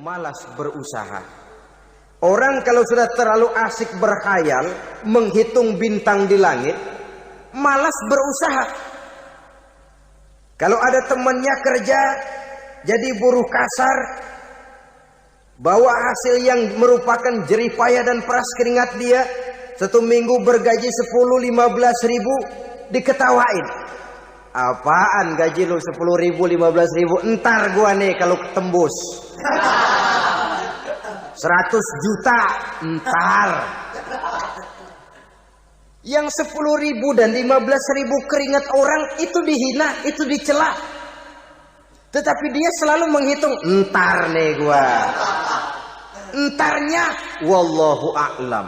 malas berusaha. Orang kalau sudah terlalu asik berkhayal, menghitung bintang di langit, malas berusaha. Kalau ada temannya kerja jadi buruh kasar, bawa hasil yang merupakan jerih payah dan peras keringat dia, 1 minggu bergaji 10-15 ribu, diketawain. Apaan gaji lu 10 ribu 15 ribu? Entar gua nih kalau tembus 100 juta entar. Yang 10 ribu dan 15 ribu keringat orang itu dihina, itu dicela. Tetapi dia selalu menghitung, entar nih gua. Entarnya wallahu a'lam.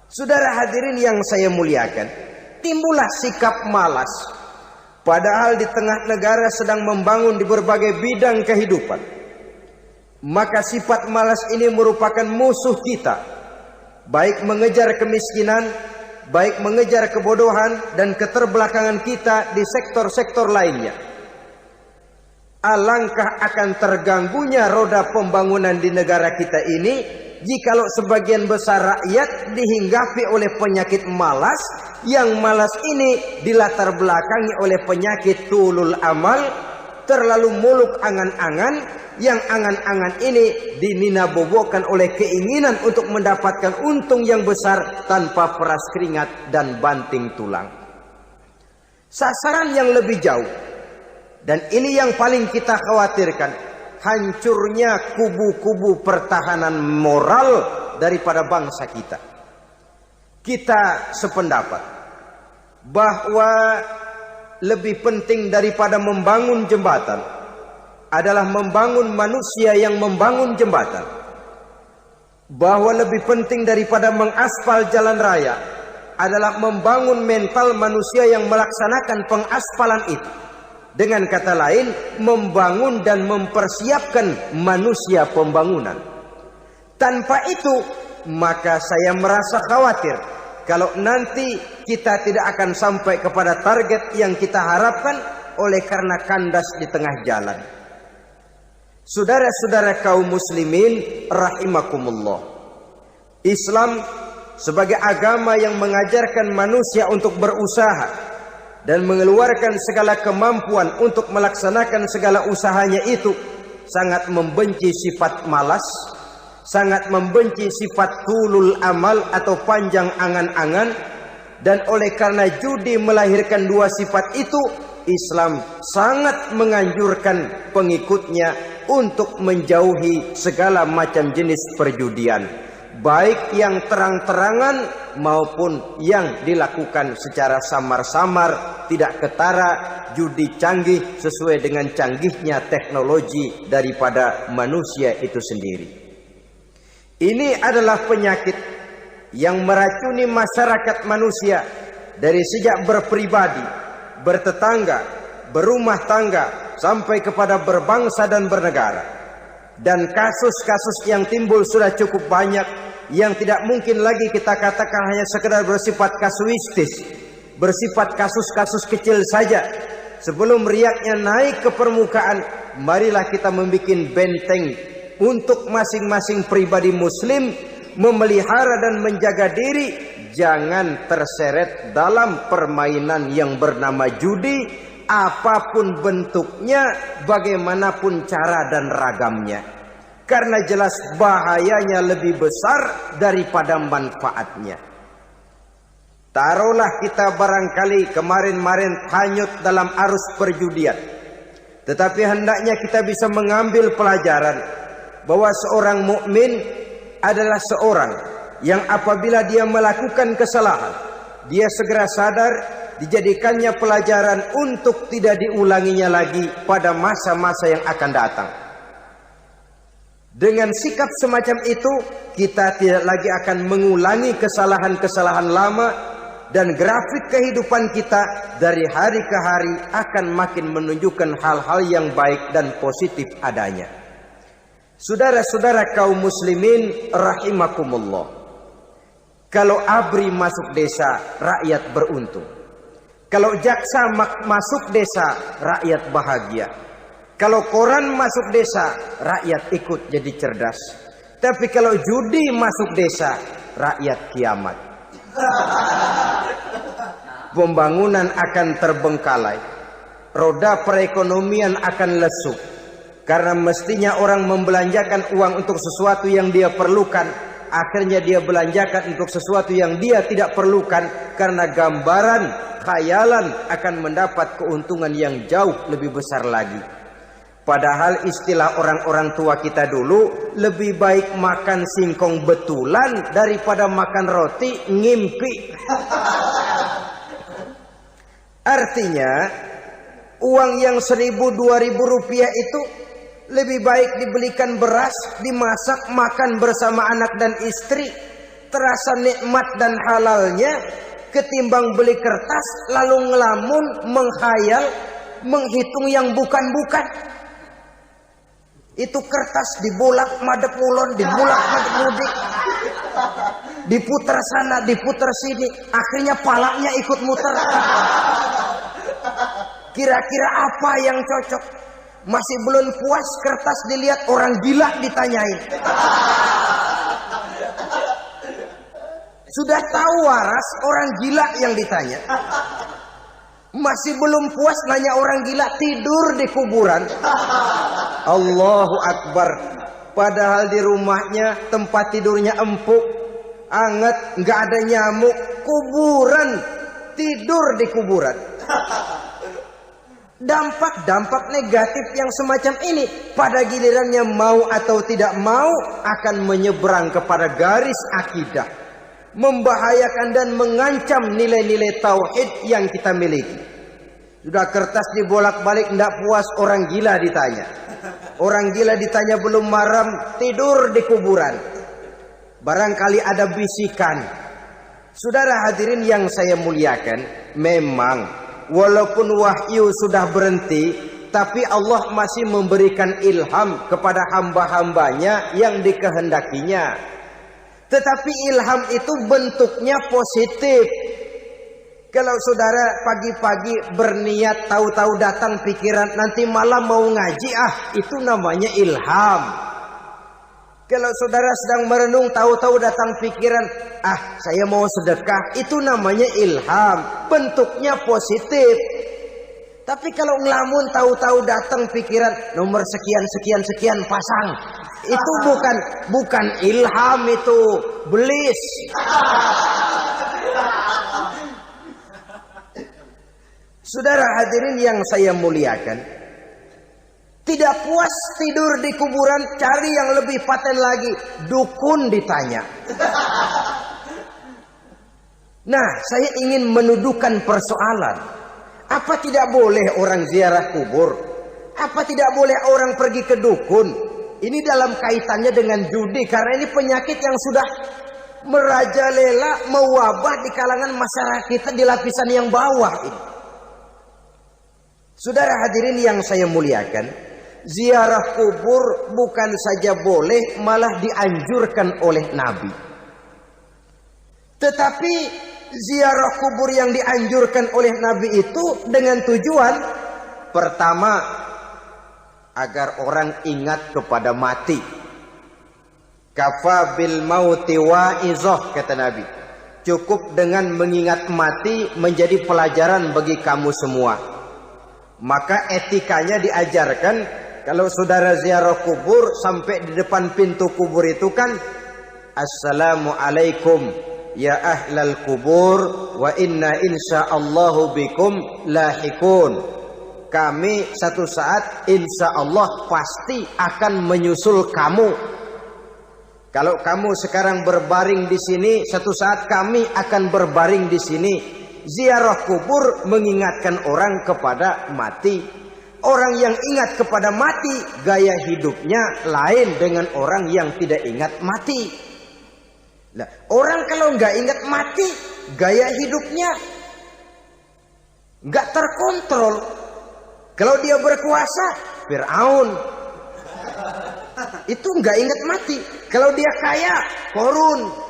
Saudara hadirin yang saya muliakan, timbullah sikap malas. Padahal di tengah negara sedang membangun di berbagai bidang kehidupan. Maka sifat malas ini merupakan musuh kita. Baik mengejar kemiskinan, baik mengejar kebodohan dan keterbelakangan kita di sektor-sektor lainnya. Alangkah akan terganggunya roda pembangunan di negara kita ini jikalau sebagian besar rakyat dihinggapi oleh penyakit malas, yang malas ini dilatar belakangi oleh penyakit tulul amal, terlalu muluk angan-angan, yang angan-angan ini dininabobokan oleh keinginan untuk mendapatkan untung yang besar tanpa peras keringat dan banting tulang. Sasaran yang lebih jauh, dan ini yang paling kita khawatirkan, hancurnya kubu-kubu pertahanan moral daripada bangsa kita. Kita sependapat bahwa lebih penting daripada membangun jembatan adalah membangun manusia yang membangun jembatan. Bahwa lebih penting daripada mengaspal jalan raya adalah membangun mental manusia yang melaksanakan pengaspalan itu. Dengan kata lain, membangun dan mempersiapkan manusia pembangunan. Tanpa itu, maka saya merasa khawatir kalau nanti kita tidak akan sampai kepada target yang kita harapkan oleh karena kandas di tengah jalan. Saudara-saudara kaum muslimin rahimakumullah, Islam sebagai agama yang mengajarkan manusia untuk berusaha dan mengeluarkan segala kemampuan untuk melaksanakan segala usahanya itu, sangat membenci sifat malas, sangat membenci sifat tulul amal atau panjang angan-angan. Dan oleh karena judi melahirkan dua sifat itu, Islam sangat menganjurkan pengikutnya untuk menjauhi segala macam jenis perjudian, baik yang terang-terangan maupun yang dilakukan secara samar-samar, tidak ketara, judi canggih sesuai dengan canggihnya teknologi daripada manusia itu sendiri. Ini adalah penyakit yang meracuni masyarakat manusia dari sejak berpribadi, bertetangga, berumah tangga, sampai kepada berbangsa dan bernegara. Dan kasus-kasus yang timbul sudah cukup banyak, yang tidak mungkin lagi kita katakan hanya sekedar bersifat kasuistis, bersifat kasus-kasus kecil saja. Sebelum riaknya naik ke permukaan, marilah kita membuat benteng untuk masing-masing pribadi muslim memelihara dan menjaga diri, jangan terseret dalam permainan yang bernama judi, apapun bentuknya, bagaimanapun cara dan ragamnya. Karena jelas bahayanya lebih besar daripada manfaatnya. Taruhlah kita barangkali kemarin-marin hanyut dalam arus perjudian, tetapi hendaknya kita bisa mengambil pelajaran bahwa seorang mukmin adalah seorang yang apabila dia melakukan kesalahan, dia segera sadar, dijadikannya pelajaran untuk tidak diulanginya lagi pada masa-masa yang akan datang. Dengan sikap semacam itu, kita tidak lagi akan mengulangi kesalahan-kesalahan lama, dan grafik kehidupan kita dari hari ke hari akan makin menunjukkan hal-hal yang baik dan positif adanya. Saudara-saudara kaum muslimin rahimakumullah, kalau ABRI masuk desa, rakyat beruntung. Kalau jaksa masuk desa, rakyat bahagia. Kalau koran masuk desa, rakyat ikut jadi cerdas. Tapi kalau judi masuk desa, rakyat kiamat. Pembangunan akan terbengkalai. Roda perekonomian akan lesu. Karena mestinya orang membelanjakan uang untuk sesuatu yang dia perlukan, akhirnya dia belanjakan untuk sesuatu yang dia tidak perlukan, karena gambaran, khayalan akan mendapat keuntungan yang jauh lebih besar lagi. Padahal istilah orang-orang tua kita dulu, lebih baik makan singkong betulan daripada makan roti ngimpi. Artinya uang yang 1.000-2.000 rupiah itu lebih baik dibelikan beras, dimasak, makan bersama anak dan istri, terasa nikmat dan halalnya, ketimbang beli kertas lalu ngelamun, menghayal, menghitung yang bukan-bukan. Itu kertas dibolak madep ulon, dibolak madep mudik, diputer sana, diputer sini, akhirnya palanya ikut muter. Kira-kira apa yang cocok? Masih belum puas, kertas dilihat, orang gila ditanyain. Sudah tahu waras, orang gila yang ditanya. Masih belum puas, nanya orang gila, tidur di kuburan. Allahu Akbar. Padahal di rumahnya tempat tidurnya empuk, anget, nggak ada nyamuk. Kuburan, tidur di kuburan. Dampak-dampak negatif yang semacam ini pada gilirannya mau atau tidak mau akan menyeberang kepada garis akidah, membahayakan dan mengancam nilai-nilai tauhid yang kita miliki. Sudah kertas dibolak-balik, tidak puas, orang gila ditanya. Orang gila ditanya belum maram, tidur di kuburan. Barangkali ada bisikan. Saudara hadirin yang saya muliakan, memang walaupun wahyu sudah berhenti, tapi Allah masih memberikan ilham kepada hamba-hambanya yang dikehendakinya. Tetapi ilham itu bentuknya positif. Kalau saudara pagi-pagi berniat, tahu-tahu datang pikiran nanti malam mau ngaji, itu namanya ilham. Kalau saudara sedang merenung, tahu-tahu datang pikiran, saya mau sedekah, itu namanya ilham, bentuknya positif. Tapi kalau ngelamun, tahu-tahu datang pikiran, nomor sekian pasang, itu bukan ilham, itu belis. Saudara hadirin yang saya muliakan, tidak puas tidur di kuburan, cari yang lebih paten lagi, dukun ditanya. Nah, saya ingin menuduhkan persoalan. Apa tidak boleh orang ziarah kubur? Apa tidak boleh orang pergi ke dukun? Ini dalam kaitannya dengan judi, karena ini penyakit yang sudah merajalela, mewabah di kalangan masyarakat kita di lapisan yang bawah ini. Saudara hadirin yang saya muliakan, ziarah kubur bukan saja boleh, malah dianjurkan oleh Nabi. Tetapi ziarah kubur yang dianjurkan oleh Nabi itu dengan tujuan pertama, agar orang ingat kepada mati. Kafa bil mauti wa'izah, kata Nabi. Cukup dengan mengingat mati menjadi pelajaran bagi kamu semua. Maka etikanya diajarkan, kalau saudara ziarah kubur, sampai di depan pintu kubur itu kan, Assalamualaikum ya ahlal kubur, wa inna insyaallahu bikum lahikun. Kami satu saat insya Allah pasti akan menyusul kamu. Kalau kamu sekarang berbaring di sini, satu saat kami akan berbaring di sini. Ziarah kubur mengingatkan orang kepada mati. Orang yang ingat kepada mati, gaya hidupnya lain dengan orang yang tidak ingat mati. Nah, orang kalau nggak ingat mati, gaya hidupnya nggak terkontrol. Kalau dia berkuasa, Fir'aun, itu nggak ingat mati. Kalau dia kaya, Korun.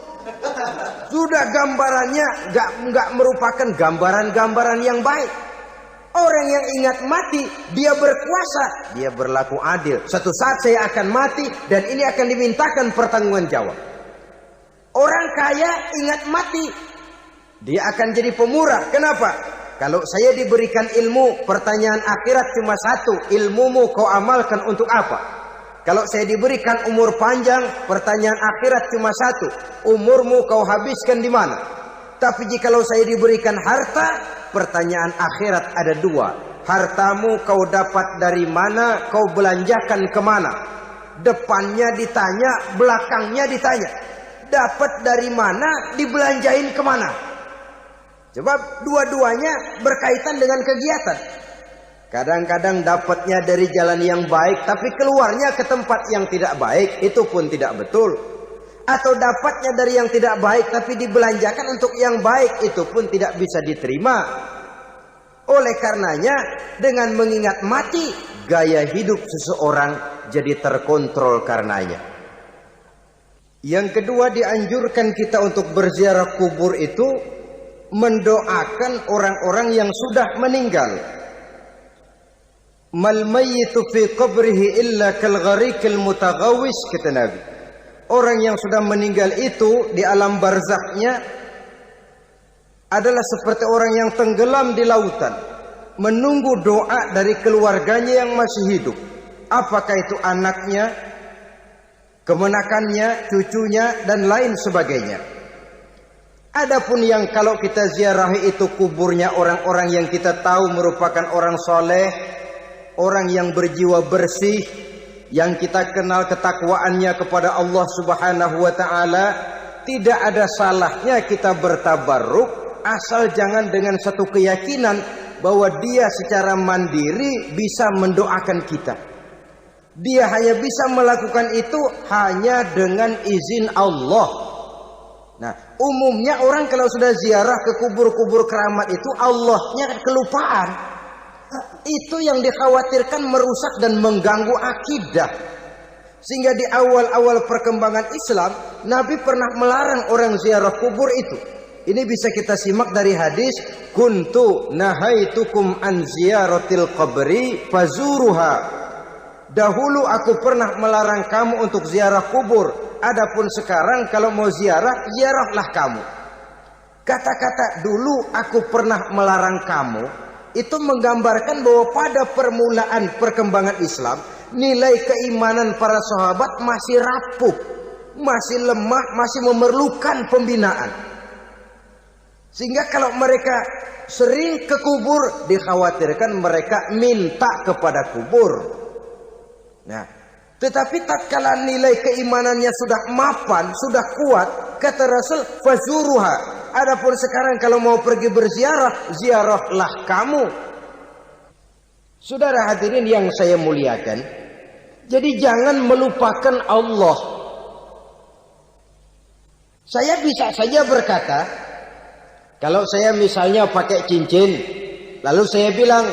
Sudah gambarannya nggak merupakan gambaran-gambaran yang baik. Orang yang ingat mati, dia berkuasa, dia berlaku adil. Suatu saat saya akan mati dan ini akan dimintakan pertanggungan jawab. Orang kaya ingat mati, dia akan jadi pemurah. Kenapa? Kalau saya diberikan ilmu, pertanyaan akhirat cuma satu, ilmumu kau amalkan untuk apa? Kalau saya diberikan umur panjang, pertanyaan akhirat cuma satu, umurmu kau habiskan di mana? Tapi jikalau saya diberikan harta, pertanyaan akhirat ada dua. Hartamu kau dapat dari mana, kau belanjakan kemana? Depannya ditanya, belakangnya ditanya. Dapat dari mana, dibelanjain kemana? Sebab dua-duanya berkaitan dengan kegiatan. Kadang-kadang dapatnya dari jalan yang baik, tapi keluarnya ke tempat yang tidak baik, itu pun tidak betul. Atau dapatnya dari yang tidak baik, tapi dibelanjakan untuk yang baik, itu pun tidak bisa diterima. Oleh karenanya, dengan mengingat mati, gaya hidup seseorang jadi terkontrol karenanya. Yang kedua, dianjurkan kita untuk berziarah kubur itu mendoakan orang-orang yang sudah meninggal. Mal mayyitu fi qabrihi illa kal gharikil mutaghawis, kata Nabi. Orang yang sudah meninggal itu di alam barzakhnya adalah seperti orang yang tenggelam di lautan, menunggu doa dari keluarganya yang masih hidup. Apakah itu anaknya, kemenakannya, cucunya, dan lain sebagainya. Adapun yang kalau kita ziarahi itu kuburnya orang-orang yang kita tahu merupakan orang soleh, orang yang berjiwa bersih, yang kita kenal ketakwaannya kepada Allah Subhanahu wa ta'ala, tidak ada salahnya kita bertabarruk, asal jangan dengan satu keyakinan bahwa dia secara mandiri bisa mendoakan kita. Dia hanya bisa melakukan itu hanya dengan izin Allah. Nah, umumnya orang kalau sudah ziarah ke kubur-kubur keramat itu Allahnya kelupaan. Itu yang dikhawatirkan merusak dan mengganggu akidah. Sehingga di awal-awal perkembangan Islam, Nabi pernah melarang orang ziarah kubur itu. Ini bisa kita simak dari hadis, kuntu nahaitukum an ziyaratil qabri fazuruha. Dahulu aku pernah melarang kamu untuk ziarah kubur. Adapun sekarang kalau mau ziarah, ziarahlah kamu. Kata-kata dulu aku pernah melarang kamu itu menggambarkan bahwa pada permulaan perkembangan Islam, nilai keimanan para sahabat masih rapuh, masih lemah, masih memerlukan pembinaan. Sehingga kalau mereka sering ke kubur, dikhawatirkan mereka minta kepada kubur. Nah, tetapi tatkala nilai keimanannya sudah mapan, sudah kuat, kata Rasul, fazuruha. Adapun sekarang kalau mau pergi berziarah, ziarahlah kamu. Saudara hadirin yang saya muliakan, jadi jangan melupakan Allah. Saya bisa saja berkata, kalau saya misalnya pakai cincin, lalu saya bilang,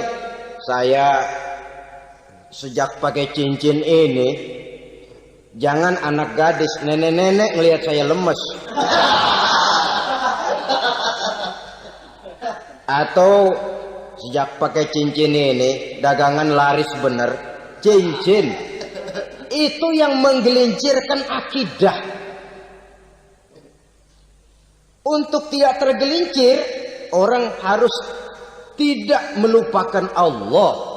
saya sejak pakai cincin ini, jangan anak gadis, nenek-nenek ngelihat saya lemes. Atau sejak pakai cincin ini, dagangan laris bener. Cincin itu yang menggelincirkan akidah. Untuk tidak tergelincir, orang harus tidak melupakan Allah.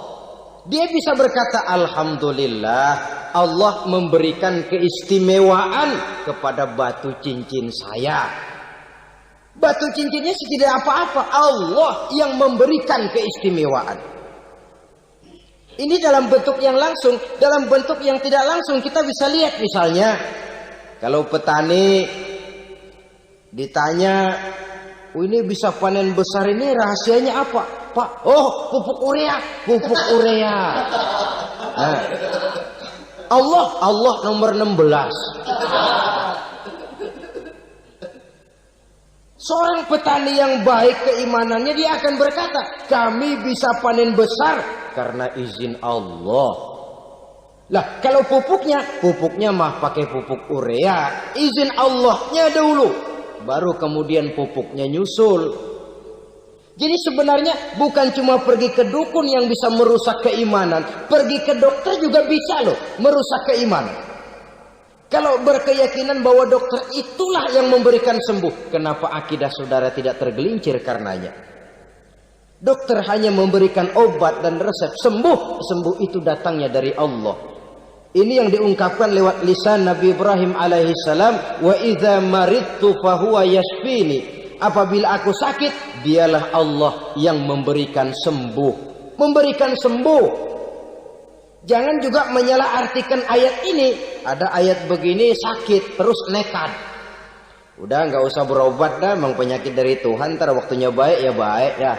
Dia bisa berkata, alhamdulillah, Allah memberikan keistimewaan kepada batu cincin saya. Batu cincinnya tidak apa-apa, Allah yang memberikan keistimewaan. Ini dalam bentuk yang langsung. Dalam bentuk yang tidak langsung kita bisa lihat, misalnya kalau petani ditanya, oh ini bisa panen besar ini rahasianya apa Pak? Oh, pupuk urea. Pupuk urea. Nah, Allah nomor 16. Seorang petani yang baik keimanannya, dia akan berkata, kami bisa panen besar karena izin Allah. Lah, kalau pupuknya mah pakai pupuk urea, izin Allahnya dahulu, baru kemudian pupuknya nyusul. Jadi sebenarnya bukan cuma pergi ke dukun yang bisa merusak keimanan, pergi ke dokter juga bisa loh merusak keimanan. Kalau berkeyakinan bahwa dokter itulah yang memberikan sembuh, kenapa akidah saudara tidak tergelincir karenanya? Dokter hanya memberikan obat dan resep, sembuh itu datangnya dari Allah. Ini yang diungkapkan lewat lisan Nabi Ibrahim alaihissalam, wa idza maridtu fahuwa yashfini. Apabila aku sakit, dialah Allah yang memberikan sembuh. Memberikan sembuh. Jangan juga menyalahartikan ayat ini. Ada ayat begini sakit terus nekat. Udah nggak usah berobat dah, memang penyakit dari Tuhan. Ntar waktunya baik ya baik ya.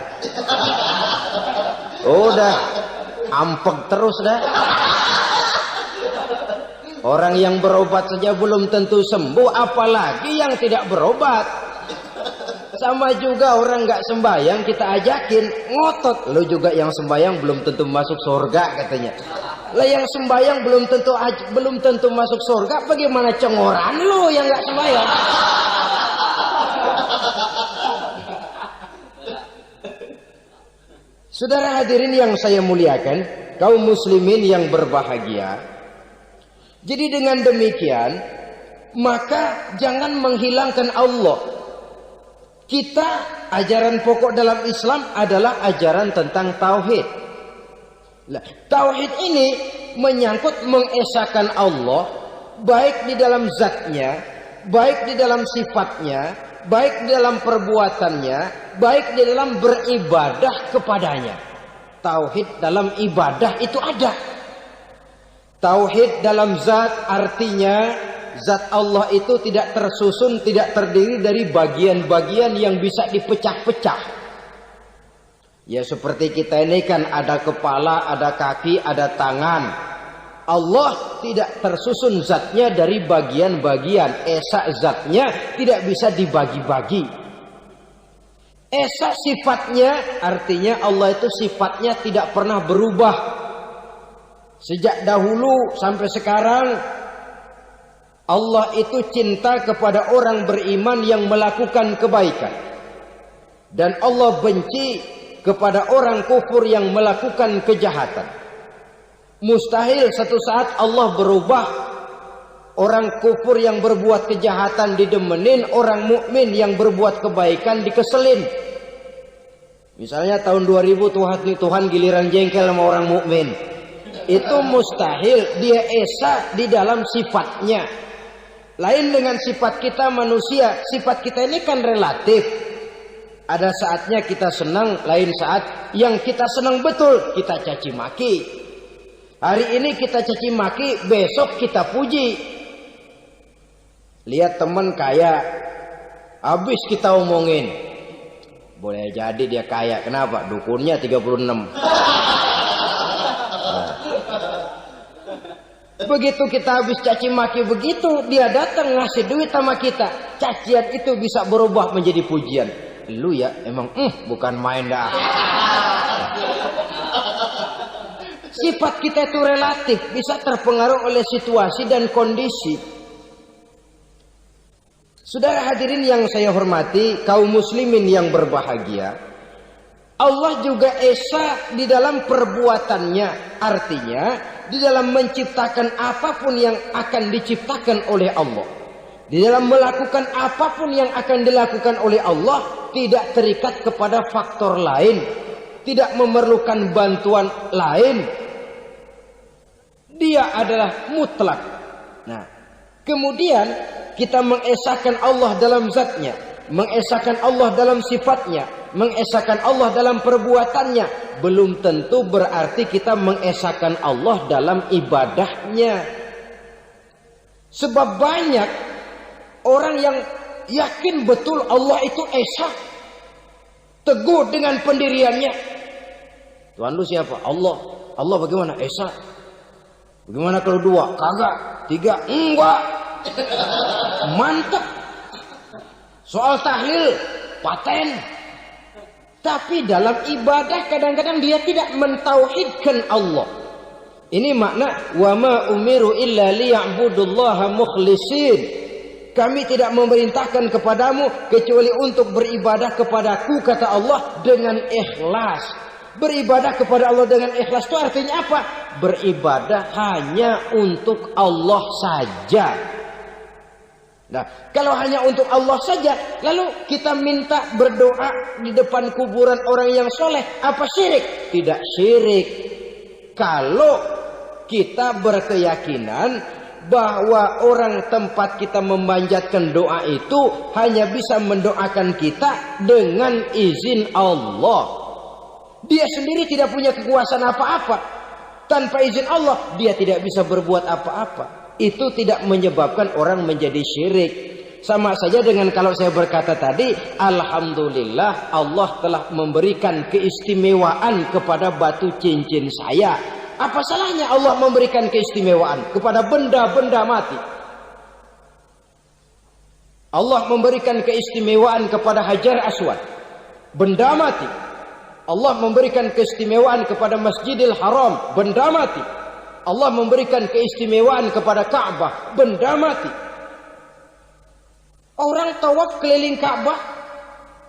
Udah ampek terus dah. Orang yang berobat saja belum tentu sembuh, apalagi yang tidak berobat. Sama juga orang nggak sembahyang kita ajakin ngotot, lo juga yang sembahyang belum tentu masuk surga katanya. Lah yang sembahyang belum tentu masuk surga, bagaimana cengoran lo yang nggak sembahyang? Saudara hadirin yang saya muliakan, kaum muslimin yang berbahagia. Jadi dengan demikian, maka jangan menghilangkan Allah. Kita, ajaran pokok dalam Islam adalah ajaran tentang tauhid. Nah, tauhid ini menyangkut mengesahkan Allah, baik di dalam zatnya, baik di dalam sifatnya, baik di dalam perbuatannya, baik di dalam beribadah kepadanya. Tauhid dalam ibadah itu ada. Tauhid dalam zat artinya zat Allah itu tidak tersusun, tidak terdiri dari bagian-bagian yang bisa dipecah-pecah. Ya seperti kita ini kan ada kepala, ada kaki, ada tangan. Allah tidak tersusun zatnya dari bagian-bagian. Esa zatnya tidak bisa dibagi-bagi. Esa sifatnya artinya Allah itu sifatnya tidak pernah berubah. Sejak dahulu sampai sekarang Allah itu cinta kepada orang beriman yang melakukan kebaikan. Dan Allah benci kepada orang kufur yang melakukan kejahatan. Mustahil satu saat Allah berubah. Orang kufur yang berbuat kejahatan didemenin, orang mukmin yang berbuat kebaikan dikeselin. Misalnya tahun 2000 Tuhan giliran jengkel sama orang mukmin. Itu mustahil, dia esa di dalam sifatnya. Lain dengan sifat kita manusia. Sifat kita ini kan relatif. Ada saatnya kita senang, lain saat yang kita senang betul kita caci maki. Hari ini kita caci maki, besok kita puji. Lihat teman kaya, habis kita omongin. Boleh jadi dia kaya, kenapa? Dukunnya 36. Begitu kita habis caci maki begitu, dia datang ngasih duit sama kita. Cacian itu bisa berubah menjadi pujian. Lu ya emang bukan main dah. Sifat kita itu relatif, bisa terpengaruh oleh situasi dan kondisi. Saudara hadirin yang saya hormati, kaum muslimin yang berbahagia. Allah juga esa di dalam perbuatannya. Artinya di dalam menciptakan apapun yang akan diciptakan oleh Allah, di dalam melakukan apapun yang akan dilakukan oleh Allah, tidak terikat kepada faktor lain, tidak memerlukan bantuan lain. Dia adalah mutlak. Nah, kemudian kita mengesahkan Allah dalam zatnya, mengesahkan Allah dalam sifatnya, mengesahkan Allah dalam perbuatannya. Belum tentu berarti kita mengesahkan Allah dalam ibadahnya. Sebab banyak orang yang yakin betul Allah itu esa, teguh dengan pendiriannya. Tuhan lu siapa? Allah. Allah bagaimana? Esa. Bagaimana kalau dua? Kagak. Tiga? Enggak. Mantap. Soal tahlil paten. Tapi dalam ibadah kadang-kadang dia tidak mentauhidkan Allah. Ini makna wa ma umiru illa liya'budullaha mukhlisin. Kami tidak memerintahkan kepadamu kecuali untuk beribadah kepadaku, kata Allah, dengan ikhlas. Beribadah kepada Allah dengan ikhlas itu artinya apa? Beribadah hanya untuk Allah saja. Nah, kalau hanya untuk Allah saja, lalu kita minta berdoa di depan kuburan orang yang soleh, apa syirik? Tidak syirik. Kalau kita berkeyakinan bahwa orang tempat kita memanjatkan doa itu hanya bisa mendoakan kita dengan izin Allah. Dia sendiri tidak punya kekuasaan apa-apa. Tanpa izin Allah dia tidak bisa berbuat apa-apa. Itu tidak menyebabkan orang menjadi syirik. Sama saja dengan kalau saya berkata tadi, alhamdulillah Allah telah memberikan keistimewaan kepada batu cincin saya. Apa salahnya Allah memberikan keistimewaan kepada benda-benda mati? Allah memberikan keistimewaan kepada Hajar Aswad, benda mati. Allah memberikan keistimewaan kepada Masjidil Haram, benda mati. Allah memberikan keistimewaan kepada Ka'bah, benda mati. Orang tawaf keliling Ka'bah,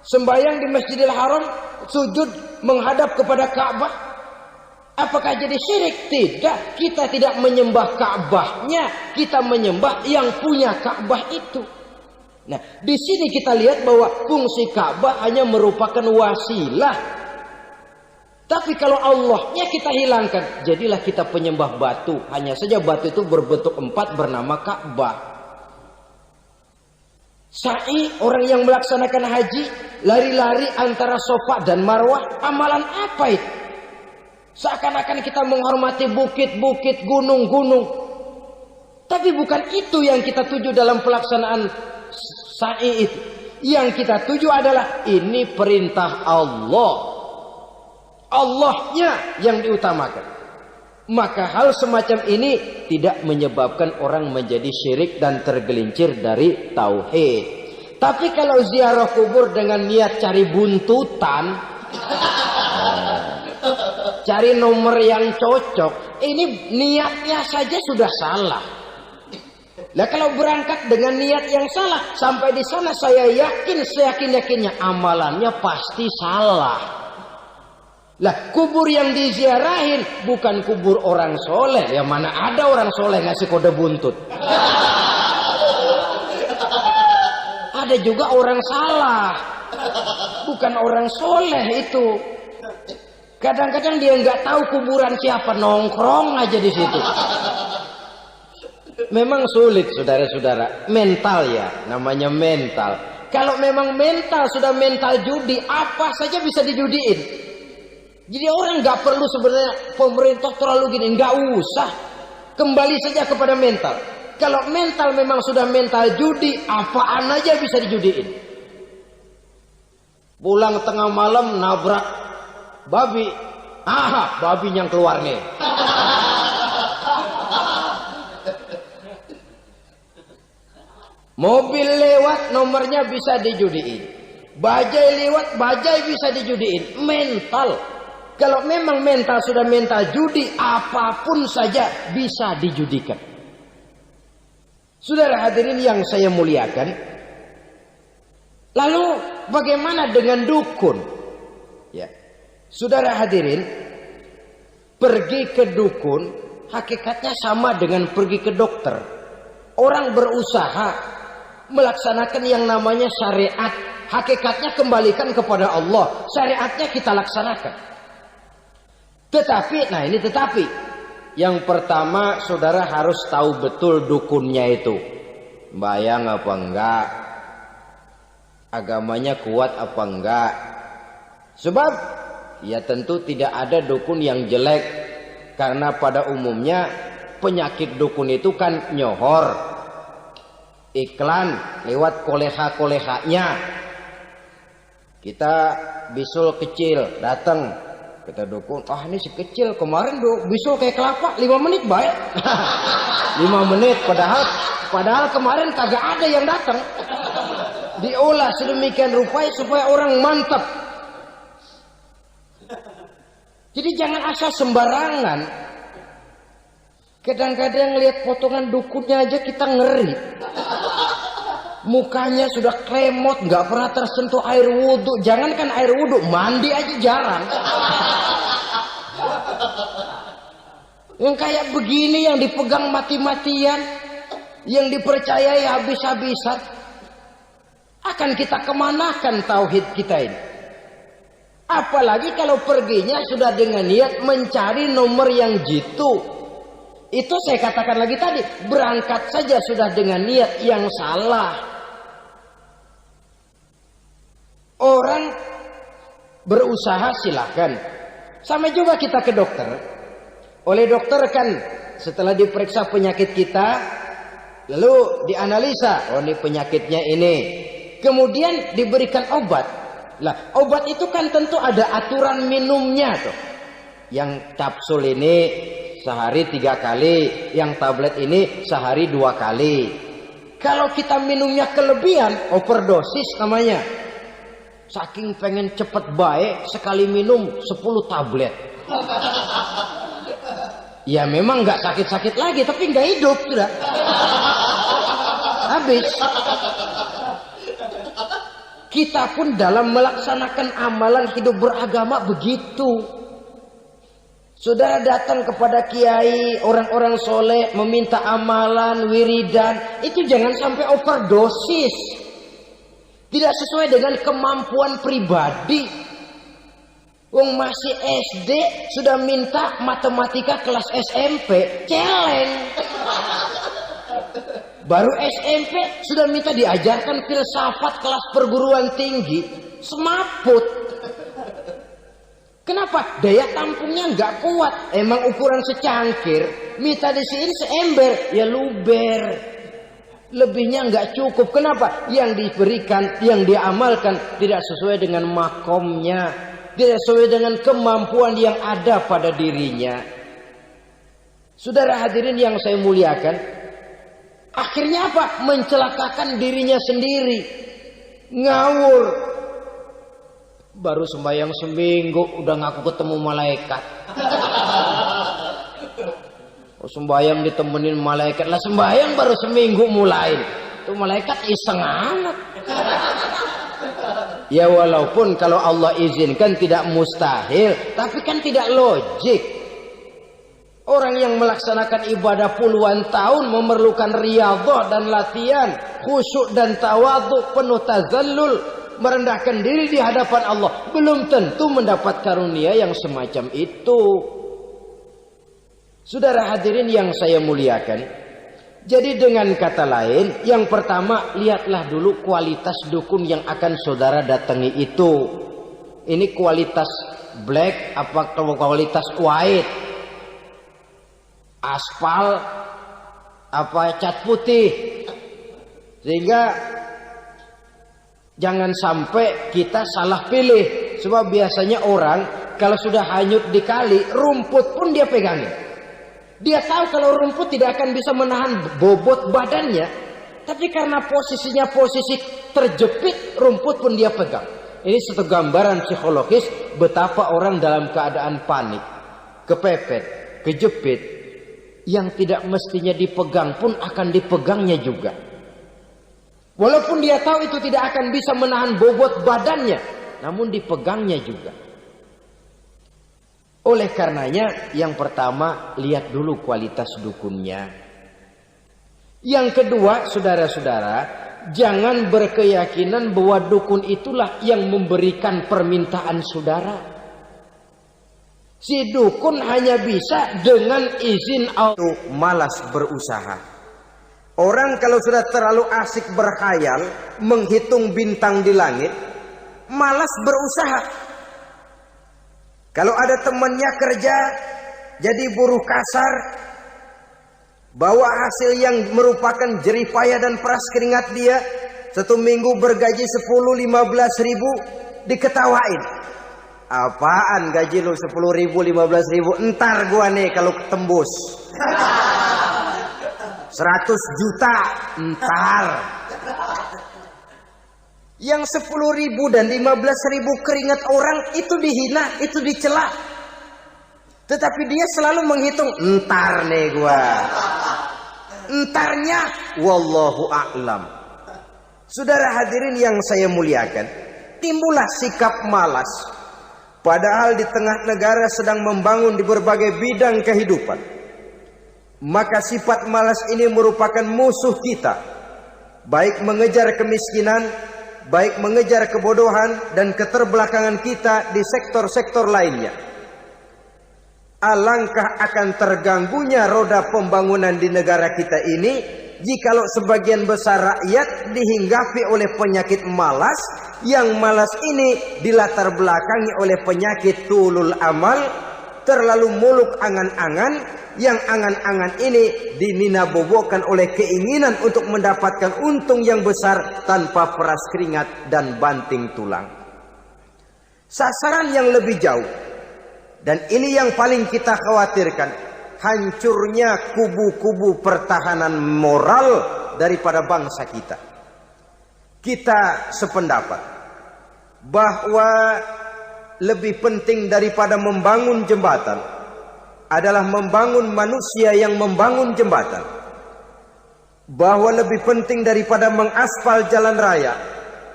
sembahyang di Masjidil Haram, sujud menghadap kepada Ka'bah. Apakah jadi syirik? Tidak. Kita tidak menyembah Ka'bahnya, kita menyembah yang punya Ka'bah itu. Nah, di sini kita lihat bahwa fungsi Ka'bah hanya merupakan wasilah. Tapi kalau Allahnya kita hilangkan, jadilah kita penyembah batu. Hanya saja batu itu berbentuk 4 bernama Ka'bah. Sa'i, orang yang melaksanakan haji, lari-lari antara Safa dan Marwah, amalan apa itu? Seakan-akan kita menghormati bukit-bukit, gunung-gunung. Tapi bukan itu yang kita tuju dalam pelaksanaan sa'i itu. Yang kita tuju adalah ini perintah Allah. Allahnya yang diutamakan. Maka hal semacam ini tidak menyebabkan orang menjadi syirik dan tergelincir dari tauhid. Tapi kalau ziarah kubur dengan niat cari buntutan, cari nomor yang cocok, ini niatnya saja sudah salah. Nah, kalau berangkat dengan niat yang salah, sampai di sana saya yakin, seyakin-yakinnya amalannya pasti salah. Lah, kubur yang diziarahin bukan kubur orang soleh. Yang mana ada orang soleh ngasih kode buntut. Ada juga orang salah, bukan orang soleh itu. Kadang-kadang dia nggak tahu kuburan siapa, nongkrong aja di situ. Memang sulit, saudara-saudara. Mental ya, namanya mental. Kalau memang mental sudah mental judi, apa saja bisa dijudiin. Jadi orang nggak perlu sebenarnya pemerintah terlalu gini, nggak usah. Kembali saja kepada mental. Kalau mental memang sudah mental judi, apaan aja bisa dijudiin. Pulang tengah malam nabrak babi, babi yang keluar nih. Mobil lewat, nomornya bisa dijudiin. Bajai lewat, bajai bisa dijudiin. Mental. Kalau memang mental sudah mental judi, apapun saja bisa dijudikan. Saudara hadirin yang saya muliakan, lalu bagaimana dengan dukun? Ya, saudara hadirin, pergi ke dukun hakikatnya sama dengan pergi ke dokter. Orang berusaha melaksanakan yang namanya syariat, hakikatnya kembalikan kepada Allah. Syariatnya kita laksanakan. Tetapi, nah ini tetapi, yang pertama saudara harus tahu betul dukunnya itu bayang apa enggak, agamanya kuat apa enggak. Sebab ya tentu tidak ada dukun yang jelek, karena pada umumnya penyakit dukun itu kan nyohor, iklan lewat koleha-kolehanya. Kita bisul kecil datang, kita dukun, ini si kecil kemarin bisul kayak kelapa 5 menit baik. 5 menit padahal kemarin kagak ada yang datang. Diolah sedemikian rupa supaya orang mantap. Jadi jangan asal sembarangan. Kadang-kadang lihat potongan dukunnya aja kita ngeri. Mukanya sudah kremot, nggak pernah tersentuh air wudhu. Jangankan air wudhu, mandi aja jarang. Yang kayak begini yang dipegang mati-matian, yang dipercayai habis-habisan, akan kita kemanakan tauhid kita ini? Apalagi kalau perginya sudah dengan niat mencari nomor yang jitu. Itu saya katakan lagi tadi, berangkat saja sudah dengan niat yang salah. Orang berusaha silahkan. Sama juga kita ke dokter. Oleh dokter kan setelah diperiksa penyakit kita, lalu dianalisa, oh ini penyakitnya ini. Kemudian diberikan obat. Lah, obat itu kan tentu ada aturan minumnya tuh. Yang kapsul ini sehari 3 kali, yang tablet ini sehari 2 kali. Kalau kita minumnya kelebihan, overdosis namanya. Saking pengen cepet baik, sekali minum 10 tablet. Ya memang nggak sakit-sakit lagi, tapi nggak hidup sudah. Habis. Kita pun dalam melaksanakan amalan hidup beragama begitu. Saudara datang kepada kiai, orang-orang soleh, meminta amalan, wiridan, itu jangan sampai overdosis. Tidak sesuai dengan kemampuan pribadi. Wong masih SD sudah minta matematika kelas SMP, celeng. Baru SMP sudah minta diajarkan filsafat kelas perguruan tinggi, semaput. Kenapa? Daya tampungnya nggak kuat. Emang ukuran secangkir, minta disini seember, ya luber. Lebihnya nggak cukup. Kenapa? Yang diberikan, yang diamalkan tidak sesuai dengan makomnya, tidak sesuai dengan kemampuan yang ada pada dirinya. Saudara hadirin yang saya muliakan, akhirnya apa? Mencelakakan dirinya sendiri, ngawur. Baru sembahyang seminggu udah ngaku ketemu malaikat. Oh, sembahyang ditemenin malaikat lah, sembahyang baru seminggu mulai. Itu malaikat iseng amat. Ya walaupun kalau Allah izinkan tidak mustahil, tapi kan tidak logik. Orang yang melaksanakan ibadah puluhan tahun memerlukan riyadhah dan latihan, khusyuk dan tawadhu, penuh tazallul, merendahkan diri di hadapan Allah, belum tentu mendapat karunia yang semacam itu. Saudara hadirin yang saya muliakan, jadi dengan kata lain, yang pertama, lihatlah dulu kualitas dukun yang akan saudara datangi itu. Ini kualitas black apa kualitas white? Aspal apa cat putih? Sehingga jangan sampai kita salah pilih. Sebab biasanya orang kalau sudah hanyut di kali, rumput pun dia pegangin. Dia tahu kalau rumput tidak akan bisa menahan bobot badannya, tapi karena posisinya posisi terjepit, rumput pun dia pegang. Ini satu gambaran psikologis betapa orang dalam keadaan panik, kepepet, kejepit, yang tidak mestinya dipegang pun akan dipegangnya juga. Walaupun dia tahu itu tidak akan bisa menahan bobot badannya, namun dipegangnya juga. Oleh karenanya, yang pertama, lihat dulu kualitas dukunnya. Yang kedua, saudara-saudara, jangan berkeyakinan bahwa dukun itulah yang memberikan permintaan saudara. Si dukun hanya bisa dengan izin Allah. Malas berusaha. Orang kalau sudah terlalu asik berkhayal, menghitung bintang di langit, malas berusaha. Kalau ada temannya kerja jadi buruh kasar, bawa hasil yang merupakan jerih payah dan peras keringat dia, 1 minggu bergaji 10-15 ribu, diketawain. Apaan gaji lu 10 ribu 15 ribu? Entar gua nih kalau tembus 100 juta entar. Yang 10 ribu dan 15 ribu keringat orang itu dihina, itu dicela. Tetapi dia selalu menghitung, entar nih gua. Entarnya wallahu a'lam. Saudara hadirin yang saya muliakan, timbullah sikap malas. Padahal di tengah negara sedang membangun di berbagai bidang kehidupan. Maka sifat malas ini merupakan musuh kita. Baik mengejar kemiskinan, baik mengejar kebodohan dan keterbelakangan kita di sektor-sektor lainnya. Alangkah akan terganggunya roda pembangunan di negara kita ini jikalau sebagian besar rakyat dihinggapi oleh penyakit malas, yang malas ini dilatar belakangi oleh penyakit tulul amal, terlalu muluk angan-angan, yang angan-angan ini dininabobokan oleh keinginan untuk mendapatkan untung yang besar tanpa peras keringat dan banting tulang. Sasaran yang lebih jauh, dan ini yang paling kita khawatirkan, hancurnya kubu-kubu pertahanan moral daripada bangsa kita. Kita sependapat bahwa lebih penting daripada membangun jembatan adalah membangun manusia yang membangun jembatan. Bahwa lebih penting daripada mengaspal jalan raya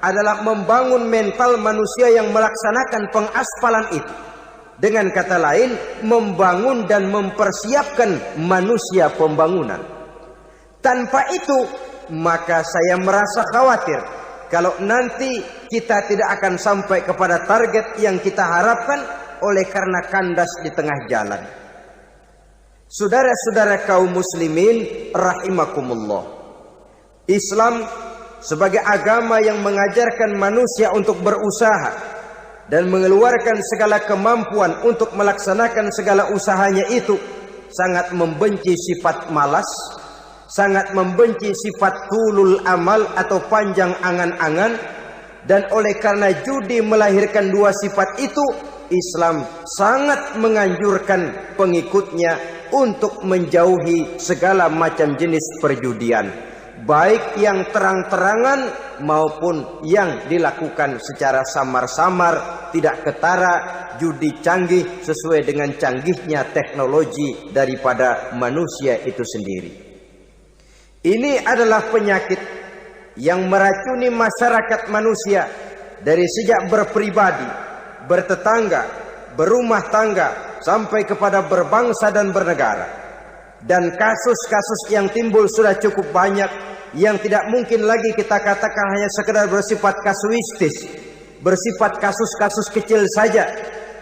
adalah membangun mental manusia yang melaksanakan pengaspalan itu. Dengan kata lain, membangun dan mempersiapkan manusia pembangunan. Tanpa itu, maka saya merasa khawatir kalau nanti kita tidak akan sampai kepada target yang kita harapkan oleh karena kandas di tengah jalan. Saudara-saudara kaum muslimin rahimakumullah, Islam sebagai agama yang mengajarkan manusia untuk berusaha dan mengeluarkan segala kemampuan untuk melaksanakan segala usahanya itu, sangat membenci sifat malas, sangat membenci sifat tulul amal atau panjang angan-angan. Dan oleh karena judi melahirkan dua sifat itu, Islam sangat menganjurkan pengikutnya untuk menjauhi segala macam jenis perjudian, baik yang terang-terangan maupun yang dilakukan secara samar-samar, tidak ketara, judi canggih sesuai dengan canggihnya teknologi daripada manusia itu sendiri. Ini adalah penyakit yang meracuni masyarakat manusia dari sejak berpribadi, bertetangga, berumah tangga, sampai kepada berbangsa dan bernegara. Dan kasus-kasus yang timbul sudah cukup banyak, yang tidak mungkin lagi kita katakan hanya sekedar bersifat kasuistis, bersifat kasus-kasus kecil saja.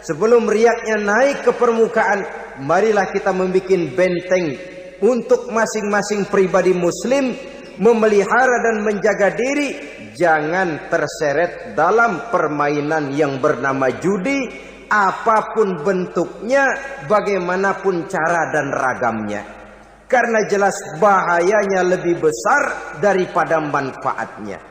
Sebelum riaknya naik ke permukaan, marilah kita membuat benteng untuk masing-masing pribadi muslim memelihara dan menjaga diri, jangan terseret dalam permainan yang bernama judi, apapun bentuknya, bagaimanapun cara dan ragamnya. Karena jelas bahayanya lebih besar daripada manfaatnya.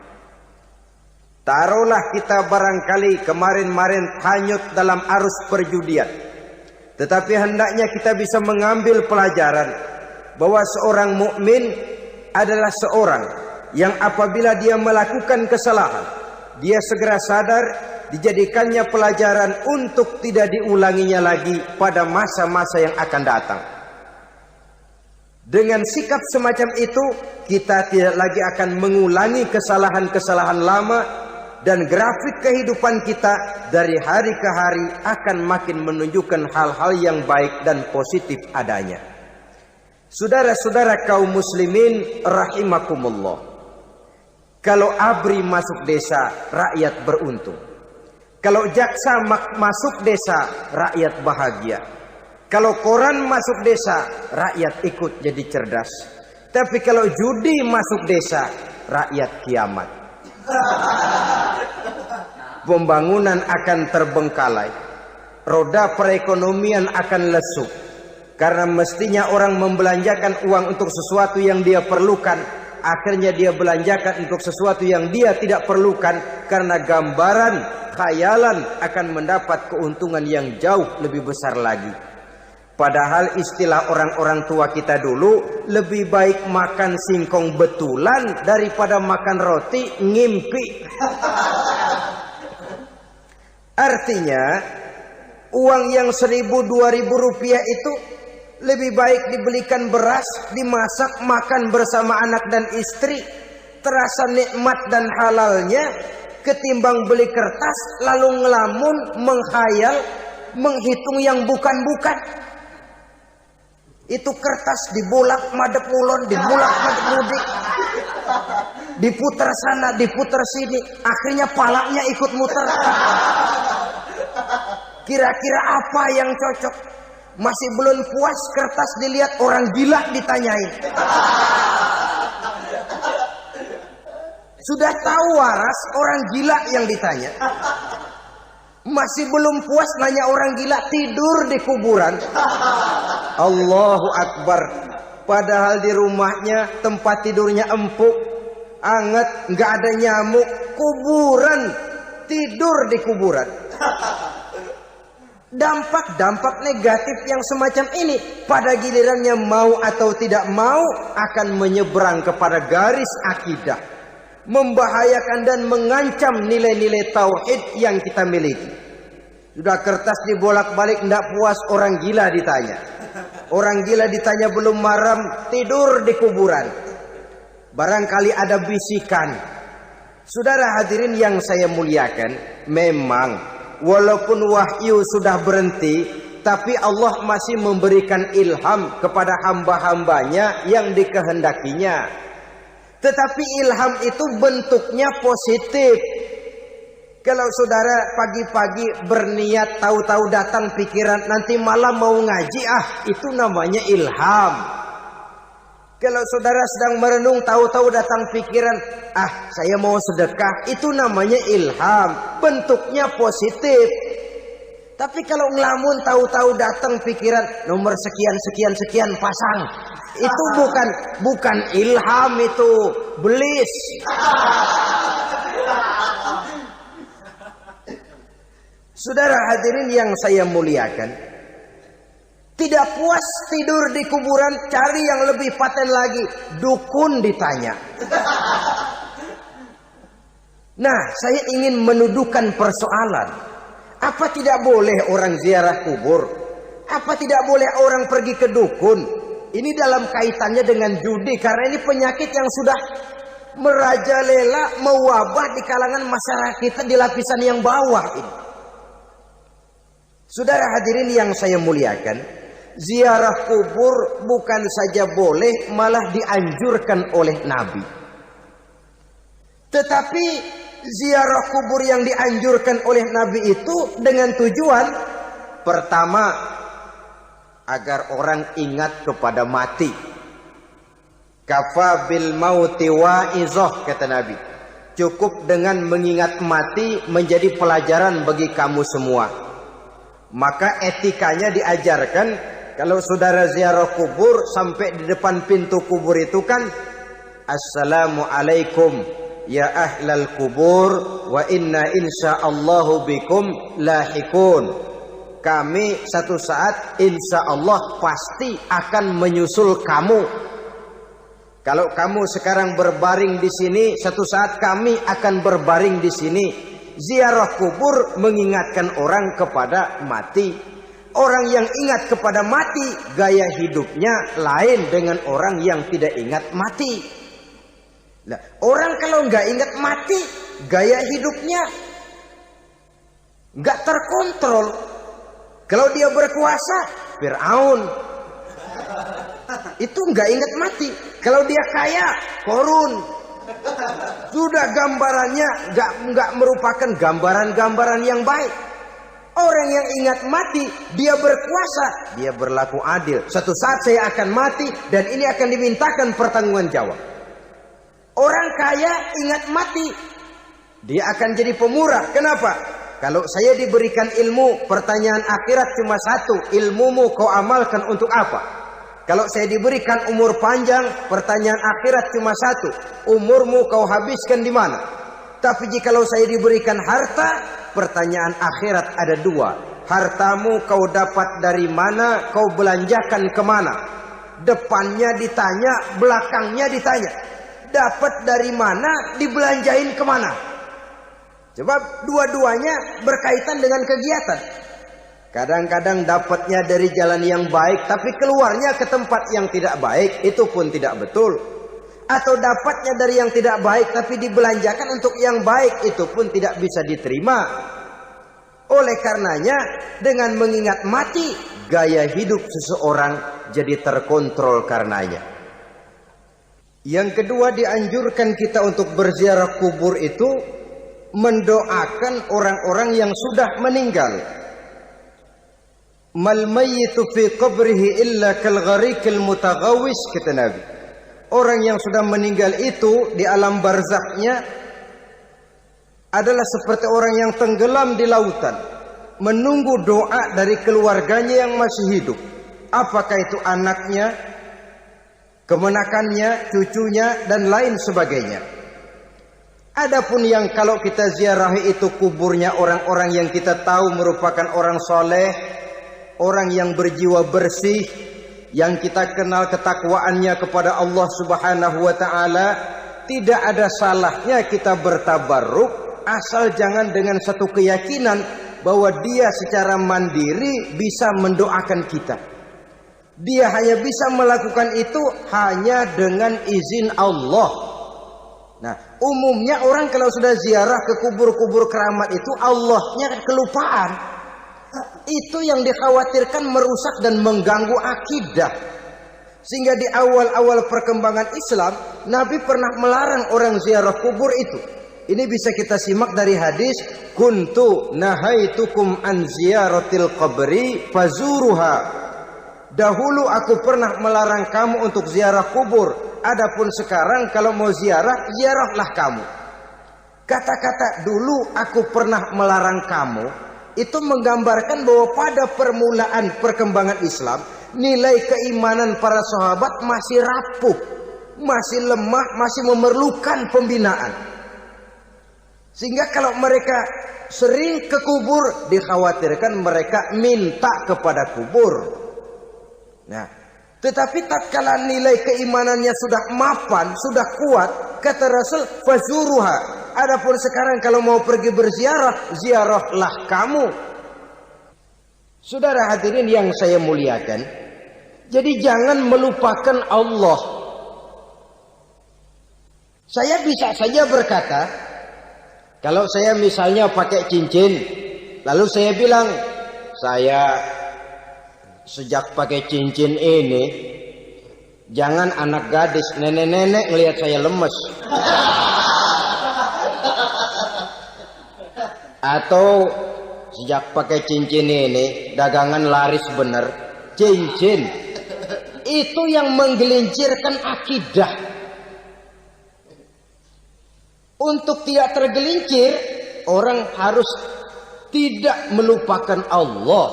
Taruhlah kita barangkali kemarin-marin hanyut dalam arus perjudian, tetapi hendaknya kita bisa mengambil pelajaran bahwa seorang mukmin adalah seorang yang apabila dia melakukan kesalahan, dia segera sadar, dijadikannya pelajaran untuk tidak diulanginya lagi pada masa-masa yang akan datang. Dengan sikap semacam itu, kita tidak lagi akan mengulangi kesalahan-kesalahan lama, dan grafik kehidupan kita dari hari ke hari akan makin menunjukkan hal-hal yang baik dan positif adanya. Saudara-saudara kaum muslimin rahimakumullah, kalau ABRI masuk desa, rakyat beruntung. Kalau jaksa masuk desa, rakyat bahagia. Kalau koran masuk desa, rakyat ikut jadi cerdas. Tapi kalau judi masuk desa, rakyat kiamat. Pembangunan akan terbengkalai, roda perekonomian akan lesu. Karena mestinya orang membelanjakan uang untuk sesuatu yang dia perlukan, akhirnya dia belanjakan untuk sesuatu yang dia tidak perlukan, karena gambaran, khayalan akan mendapat keuntungan yang jauh lebih besar lagi. Padahal istilah orang-orang tua kita dulu, lebih baik makan singkong betulan daripada makan roti ngimpi. Artinya uang yang 1.000-2.000 rupiah itu lebih baik dibelikan beras, dimasak, makan bersama anak dan istri, terasa nikmat dan halalnya ketimbang beli kertas lalu ngelamun, menghayal, menghitung yang bukan-bukan. Itu kertas dibolak madep ulon, dibolak madep mudik, diputar sana, diputar sini, akhirnya palanya ikut muter. Kira-kira apa yang cocok? Masih belum puas, kertas dilihat, orang gila ditanyain. Sudah tahu waras, orang gila yang ditanya. Masih belum puas, nanya orang gila, tidur di kuburan. Allahu Akbar. Padahal di rumahnya tempat tidurnya empuk, anget, nggak ada nyamuk. Kuburan, tidur di kuburan. Dampak-dampak negatif yang semacam ini pada gilirannya mau atau tidak mau akan menyeberang kepada garis akidah, membahayakan dan mengancam nilai-nilai tauhid yang kita miliki. Sudah kertas dibolak-balik, tidak puas, orang gila ditanya. Orang gila ditanya belum maram, tidur di kuburan. Barangkali ada bisikan. Saudara hadirin yang saya muliakan, memang walaupun wahyu sudah berhenti, tapi Allah masih memberikan ilham kepada hamba-hambanya yang dikehendakinya. Tetapi ilham itu bentuknya positif. Kalau saudara pagi-pagi berniat, tahu-tahu datang pikiran nanti malam mau ngaji, itu namanya ilham. Kalau saudara sedang merenung, tahu-tahu datang pikiran, saya mau sedekah, itu namanya ilham, bentuknya positif. Tapi kalau ngelamun, tahu-tahu datang pikiran nomor sekian pasang, itu bukan ilham, itu belis. Saudara hadirin yang saya muliakan, tidak puas tidur di kuburan, cari yang lebih paten lagi, dukun ditanya. Nah, saya ingin menuduhkan persoalan. Apa tidak boleh orang ziarah kubur? Apa tidak boleh orang pergi ke dukun? Ini dalam kaitannya dengan judi, karena ini penyakit yang sudah merajalela, mewabah di kalangan masyarakat kita di lapisan yang bawah ini. Saudara hadirin yang saya muliakan, ziarah kubur bukan saja boleh, malah dianjurkan oleh Nabi. Tetapi ziarah kubur yang dianjurkan oleh Nabi itu dengan tujuan pertama, agar orang ingat kepada mati. Kafa bil mauti wa'izah, kata Nabi. Cukup dengan mengingat mati menjadi pelajaran bagi kamu semua. Maka etikanya diajarkan, kalau saudara ziarah kubur sampai di depan pintu kubur itu kan, Assalamualaikum ya ahlal kubur wa inna insyaallahu bikum lahikun. Kami satu saat insya Allah pasti akan menyusul kamu. Kalau kamu sekarang berbaring di sini, satu saat kami akan berbaring di sini. Ziarah kubur mengingatkan orang kepada mati. Orang yang ingat kepada mati, gaya hidupnya lain dengan orang yang tidak ingat mati. Nah, orang kalau nggak ingat mati, gaya hidupnya nggak terkontrol. Kalau dia berkuasa, Fir'aun, itu nggak ingat mati. Kalau dia kaya, Korun. Sudah gambarannya nggak merupakan gambaran-gambaran yang baik. Orang yang ingat mati, dia berkuasa, dia berlaku adil. Suatu saat saya akan mati dan ini akan dimintakan pertanggungan jawab. Orang kaya ingat mati, dia akan jadi pemurah. Kenapa? Kalau saya diberikan ilmu, pertanyaan akhirat cuma satu, ilmumu kau amalkan untuk apa? Kalau saya diberikan umur panjang, pertanyaan akhirat cuma satu, umurmu kau habiskan di mana? Tapi jikalau saya diberikan harta, pertanyaan akhirat ada dua, hartamu kau dapat dari mana, kau belanjakan kemana? Depannya ditanya, belakangnya ditanya, dapat dari mana, dibelanjain kemana? Sebab dua-duanya berkaitan dengan kegiatan. Kadang-kadang dapatnya dari jalan yang baik, tapi keluarnya ke tempat yang tidak baik, itu pun tidak betul. atau dapatnya dari yang tidak baik tapi dibelanjakan untuk yang baik, itu pun tidak bisa diterima. Oleh karenanya, dengan mengingat mati, gaya hidup seseorang jadi terkontrol karenanya. Yang kedua, dianjurkan kita untuk berziarah kubur itu mendoakan orang-orang yang sudah meninggal. Mal mayyitu fi qabrihi illa kal gharikil mutaghawis, kata Nabi. Orang yang sudah meninggal itu di alam barzakhnya adalah seperti orang yang tenggelam di lautan, menunggu doa dari keluarganya yang masih hidup. Apakah itu anaknya, kemenakannya, cucunya, dan lain sebagainya. Adapun yang kalau kita ziarahi itu kuburnya orang-orang yang kita tahu merupakan orang soleh, orang yang berjiwa bersih, yang kita kenal ketakwaannya kepada Allah Subhanahu wa ta'ala, tidak ada salahnya kita bertabarruk, asal jangan dengan satu keyakinan bahwa dia secara mandiri bisa mendoakan kita. Dia hanya bisa melakukan itu hanya dengan izin Allah. Nah, umumnya orang kalau sudah ziarah ke kubur-kubur keramat itu Allahnya kelupaan. Itu yang dikhawatirkan merusak dan mengganggu akidah. Sehingga di awal-awal perkembangan Islam, Nabi pernah melarang orang ziarah kubur itu. Ini bisa kita simak dari hadis, kuntu nahaitukum an ziyaratil qabri fazuruha. Dahulu aku pernah melarang kamu untuk ziarah kubur. Adapun sekarang kalau mau ziarah, ziarahlah kamu. Kata-kata dulu aku pernah melarang kamu itu menggambarkan bahwa pada permulaan perkembangan Islam, nilai keimanan para sahabat masih rapuh, masih lemah, masih memerlukan pembinaan. Sehingga kalau mereka sering ke kubur, dikhawatirkan mereka minta kepada kubur. Nah, tetapi tatkala nilai keimanannya sudah mapan, sudah kuat, kata Rasul, fazuruha. Adapun sekarang kalau mau pergi berziarah, ziarahlah kamu. Saudara hadirin yang saya muliakan, jadi jangan melupakan Allah. Saya bisa saja berkata, kalau saya misalnya pakai cincin, lalu saya bilang, saya sejak pakai cincin ini, jangan anak gadis, nenek-nenek ngelihat saya lemes. Atau sejak pakai cincin ini, dagangan laris bener. Cincin itu yang menggelincirkan akidah. Untuk tidak tergelincir, orang harus tidak melupakan Allah.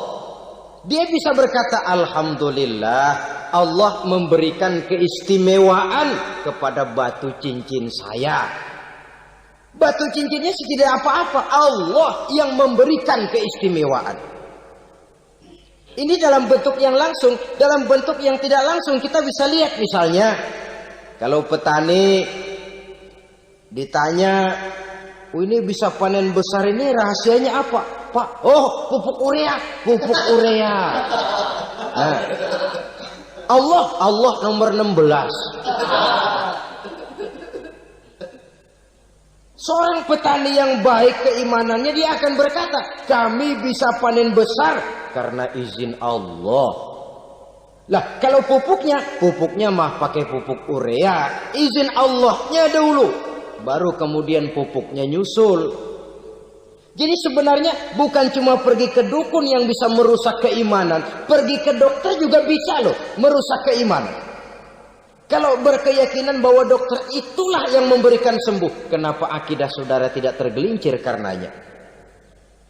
Dia bisa berkata, alhamdulillah, Allah memberikan keistimewaan kepada batu cincin saya. Batu cincinnya tidak apa-apa, Allah yang memberikan keistimewaan. Ini dalam bentuk yang langsung. Dalam bentuk yang tidak langsung kita bisa lihat, misalnya kalau petani ditanya, ini bisa panen besar ini rahasianya apa, Pak? Oh, pupuk urea. Pupuk urea. Nah, Allah nomor 16. Seorang petani yang baik keimanannya, dia akan berkata, kami bisa panen besar karena izin Allah. Lah, kalau pupuknya mah pakai pupuk urea, izin Allahnya dulu, baru kemudian pupuknya nyusul. Jadi sebenarnya bukan cuma pergi ke dukun yang bisa merusak keimanan, pergi ke dokter juga bisa loh merusak keimanan. Kalau berkeyakinan bahwa dokter itulah yang memberikan sembuh, kenapa akidah saudara tidak tergelincir karenanya?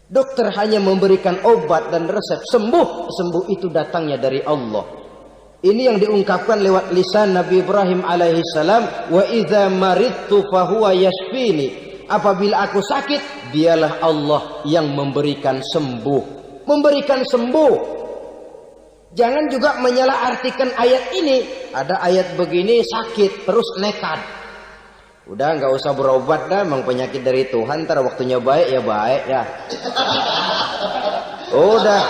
Dokter hanya memberikan obat dan resep, sembuh itu datangnya dari Allah. Ini yang diungkapkan lewat lisan Nabi Ibrahim alaihi salam, wa idza maridtu fahuwa yashfini. Apabila aku sakit, dialah Allah yang memberikan sembuh. Memberikan sembuh. Jangan juga menyalahartikan ayat ini. Ada ayat begini sakit terus nekat. Udah nggak usah berobat dah, memang penyakit dari Tuhan. Ntar waktunya baik ya baik ya. Udah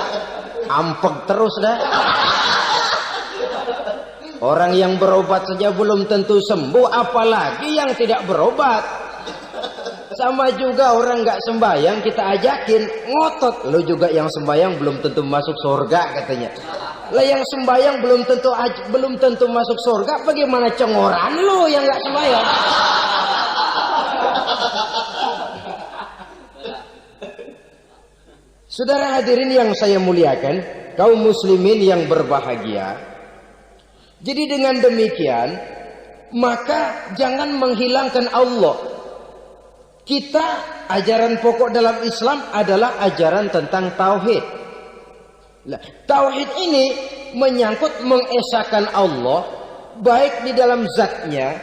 ampeg terus dah. Orang yang berobat saja belum tentu sembuh, apalagi yang tidak berobat. Sama juga orang nggak sembahyang kita ajakin ngotot, lo juga yang sembahyang belum tentu masuk surga katanya. Lah yang sembahyang belum tentu masuk surga, bagaimana cengoran lo yang nggak sembahyang? Saudara hadirin yang saya muliakan, kaum muslimin yang berbahagia. Jadi dengan demikian, maka jangan menghilangkan Allah. Kita, ajaran pokok dalam Islam adalah ajaran tentang tauhid. Nah, tauhid ini menyangkut mengesahkan Allah, baik di dalam zatnya,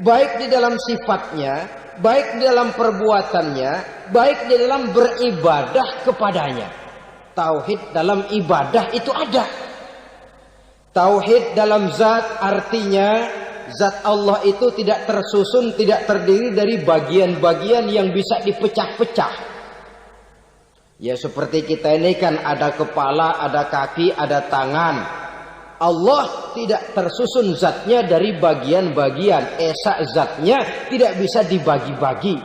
baik di dalam sifatnya, baik di dalam perbuatannya, baik di dalam beribadah kepadanya. Tauhid dalam ibadah itu ada. Tauhid dalam zat artinya zat Allah itu tidak tersusun, tidak terdiri dari bagian-bagian yang bisa dipecah-pecah. Ya seperti kita ini kan ada kepala, ada kaki, ada tangan. Allah tidak tersusun zatnya dari bagian-bagian. Esa zatnya tidak bisa dibagi-bagi.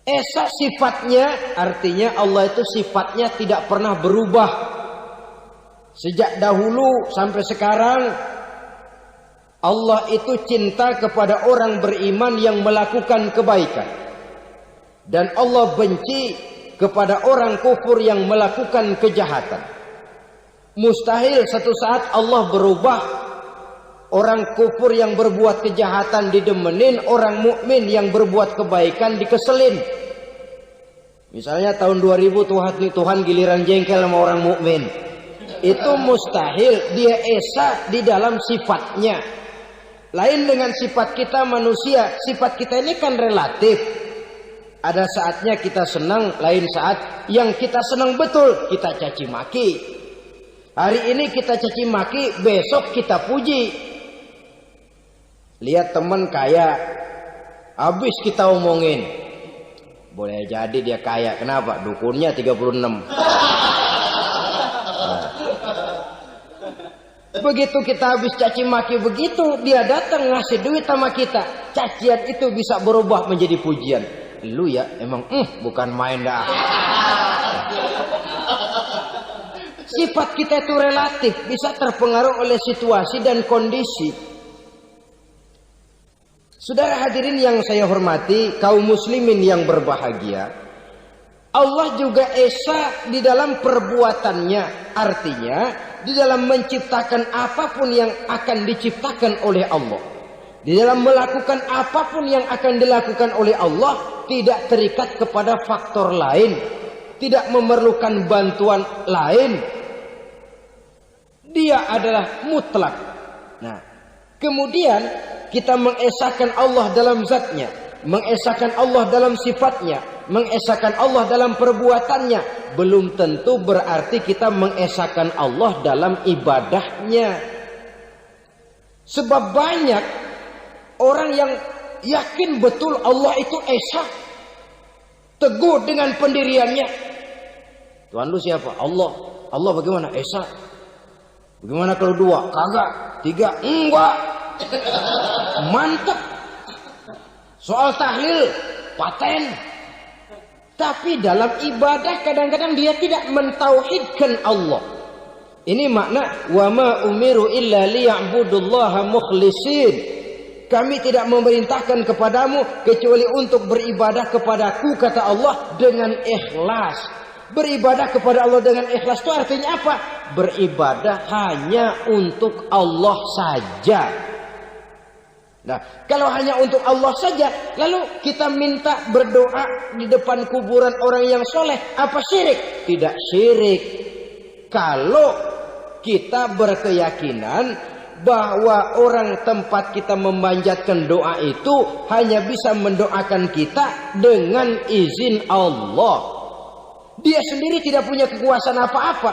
Esa sifatnya artinya Allah itu sifatnya tidak pernah berubah. Sejak dahulu sampai sekarang Allah itu cinta kepada orang beriman yang melakukan kebaikan. Dan Allah benci kepada orang kufur yang melakukan kejahatan. Mustahil satu saat Allah berubah. Orang kufur yang berbuat kejahatan didemenin, orang mukmin yang berbuat kebaikan dikeselin. Misalnya tahun 2000 Tuhan giliran jengkel sama orang mukmin. Itu mustahil, dia esa di dalam sifatnya. Lain dengan sifat kita manusia. Sifat kita ini kan relatif. Ada saatnya kita senang, lain saat yang kita senang betul kita caci maki. Hari ini kita caci maki, besok kita puji. Lihat teman kaya, habis kita omongin. Boleh jadi dia kaya, kenapa? Dukunnya 36. Begitu kita habis caci maki begitu, dia datang ngasih duit sama kita. Cacian itu bisa berubah menjadi pujian. Lu ya emang bukan main dah. Sifat kita itu relatif, bisa terpengaruh oleh situasi dan kondisi. Saudara hadirin yang saya hormati, kaum muslimin yang berbahagia. Allah juga esa di dalam perbuatannya. Artinya di dalam menciptakan apapun yang akan diciptakan oleh Allah, di dalam melakukan apapun yang akan dilakukan oleh Allah, tidak terikat kepada faktor lain, tidak memerlukan bantuan lain. Dia adalah mutlak. Nah, kemudian kita mengesahkan Allah dalam zatnya, mengesahkan Allah dalam sifatnya, mengesahkan Allah dalam perbuatannya, belum tentu berarti kita mengesahkan Allah dalam ibadahnya. Sebab banyak orang yang yakin betul Allah itu esa, teguh dengan pendiriannya. Tuhan lu siapa? Allah. Allah bagaimana? Esa. Bagaimana kalau dua? Kagak. Tiga? Enggak. Mantap. Soal tahlil paten. Tapi dalam ibadah kadang-kadang dia tidak mentauhidkan Allah. Ini makna wa ma umiru illa liya'budullaha mukhlisin. Kami tidak memerintahkan kepadamu kecuali untuk beribadah kepadaku, kata Allah, dengan ikhlas. Beribadah kepada Allah dengan ikhlas itu artinya apa? Beribadah hanya untuk Allah saja. Nah, kalau hanya untuk Allah saja, lalu kita minta berdoa di depan kuburan orang yang soleh, apa syirik? Tidak syirik. Kalau kita berkeyakinan bahwa orang tempat kita memanjatkan doa itu hanya bisa mendoakan kita dengan izin Allah. Dia sendiri tidak punya kekuasaan apa-apa.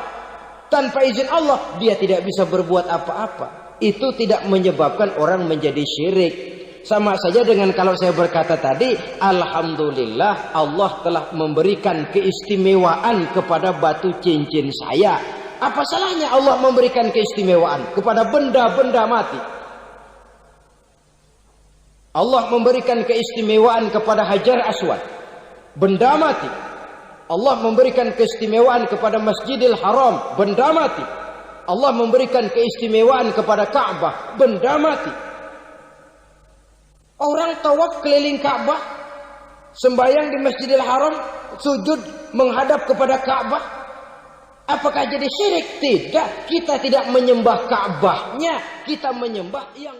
Tanpa izin Allah, dia tidak bisa berbuat apa-apa. Itu tidak menyebabkan orang menjadi syirik. Sama saja dengan kalau saya berkata tadi, alhamdulillah Allah telah memberikan keistimewaan kepada batu cincin saya. Apa salahnya Allah memberikan keistimewaan kepada benda-benda mati? Allah memberikan keistimewaan kepada Hajar Aswad, benda mati. Allah memberikan keistimewaan kepada Masjidil Haram, benda mati. Allah memberikan keistimewaan kepada Ka'bah, benda mati. Orang tawaf keliling Ka'bah, sembahyang di Masjidil Haram, sujud menghadap kepada Ka'bah. Apakah jadi syirik? Tidak. Kita tidak menyembah Ka'bahnya, kita menyembah yang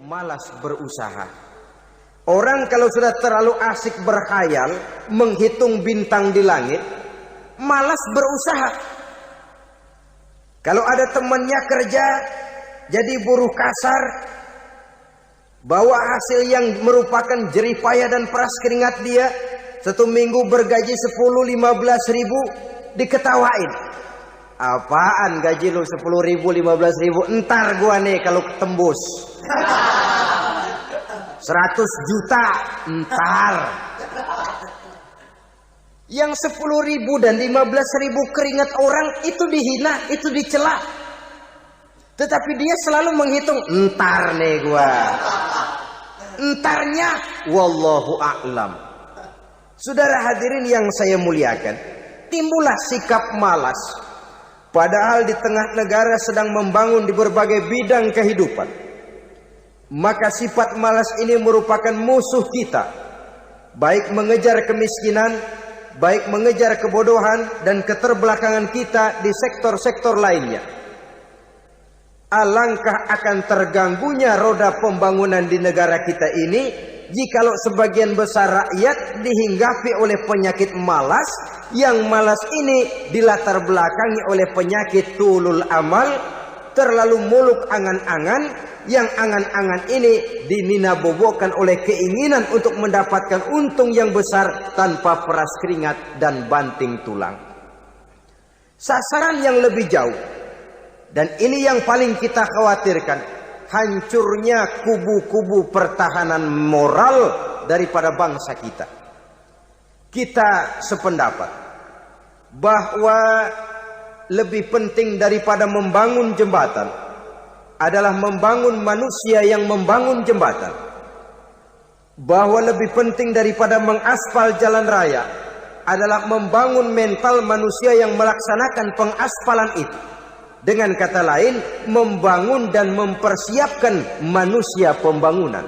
malas berusaha. Orang kalau sudah terlalu asik berkhayal, menghitung bintang di langit, malas berusaha. Kalau ada temannya kerja jadi buruh kasar, bawa hasil yang merupakan jerih payah dan peras keringat dia, 1 minggu bergaji 10-15 ribu, diketawain. Apaan gaji lu 10 ribu 15 ribu? Entar gua nih kalau tembus 100 juta entar. Yang 10 ribu dan 15 ribu keringat orang itu dihina, itu dicela. Tetapi dia selalu menghitung, entar nih gua. Entarnya wallahu a'lam. Saudara hadirin yang saya muliakan, timbullah sikap malas. Padahal di tengah negara sedang membangun di berbagai bidang kehidupan. Maka sifat malas ini merupakan musuh kita. Baik mengejar kemiskinan, baik mengejar kebodohan dan keterbelakangan kita di sektor-sektor lainnya. Alangkah akan terganggunya roda pembangunan di negara kita ini jikalau sebagian besar rakyat dihinggapi oleh penyakit malas, yang malas ini dilatar belakangi oleh penyakit tulul amal, terlalu muluk angan-angan, yang angan-angan ini dininabobokan oleh keinginan untuk mendapatkan untung yang besar tanpa peras keringat dan banting tulang. Sasaran yang lebih jauh, dan ini yang paling kita khawatirkan, hancurnya kubu-kubu pertahanan moral daripada bangsa kita. Kita sependapat bahwa lebih penting daripada membangun jembatan adalah membangun manusia yang membangun jembatan. Bahwa lebih penting daripada mengaspal jalan raya adalah membangun mental manusia yang melaksanakan pengaspalan itu. Dengan kata lain, membangun dan mempersiapkan manusia pembangunan.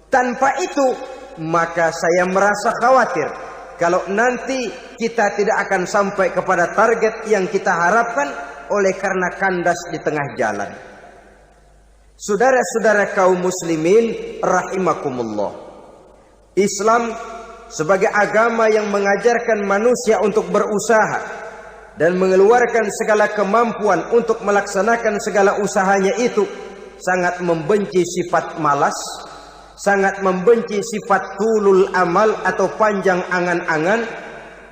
Tanpa itu, maka saya merasa khawatir kalau nanti kita tidak akan sampai kepada target yang kita harapkan oleh karena kandas di tengah jalan. Saudara-saudara kaum muslimin rahimakumullah, Islam sebagai agama yang mengajarkan manusia untuk berusaha dan mengeluarkan segala kemampuan untuk melaksanakan segala usahanya itu, sangat membenci sifat malas, sangat membenci sifat tulul amal atau panjang angan-angan.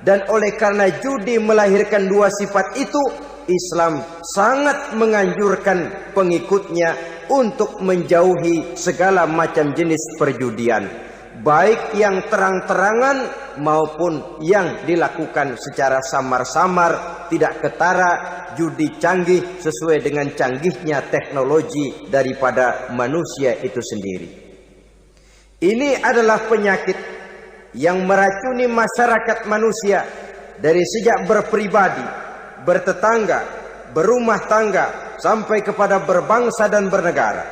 Dan oleh karena judi melahirkan dua sifat itu, Islam sangat menganjurkan pengikutnya untuk menjauhi segala macam jenis perjudian, baik yang terang-terangan maupun yang dilakukan secara samar-samar, tidak ketara, judi canggih sesuai dengan canggihnya teknologi daripada manusia itu sendiri. Ini adalah penyakit yang meracuni masyarakat manusia dari sejak berpribadi, bertetangga, berumah tangga, sampai kepada berbangsa dan bernegara.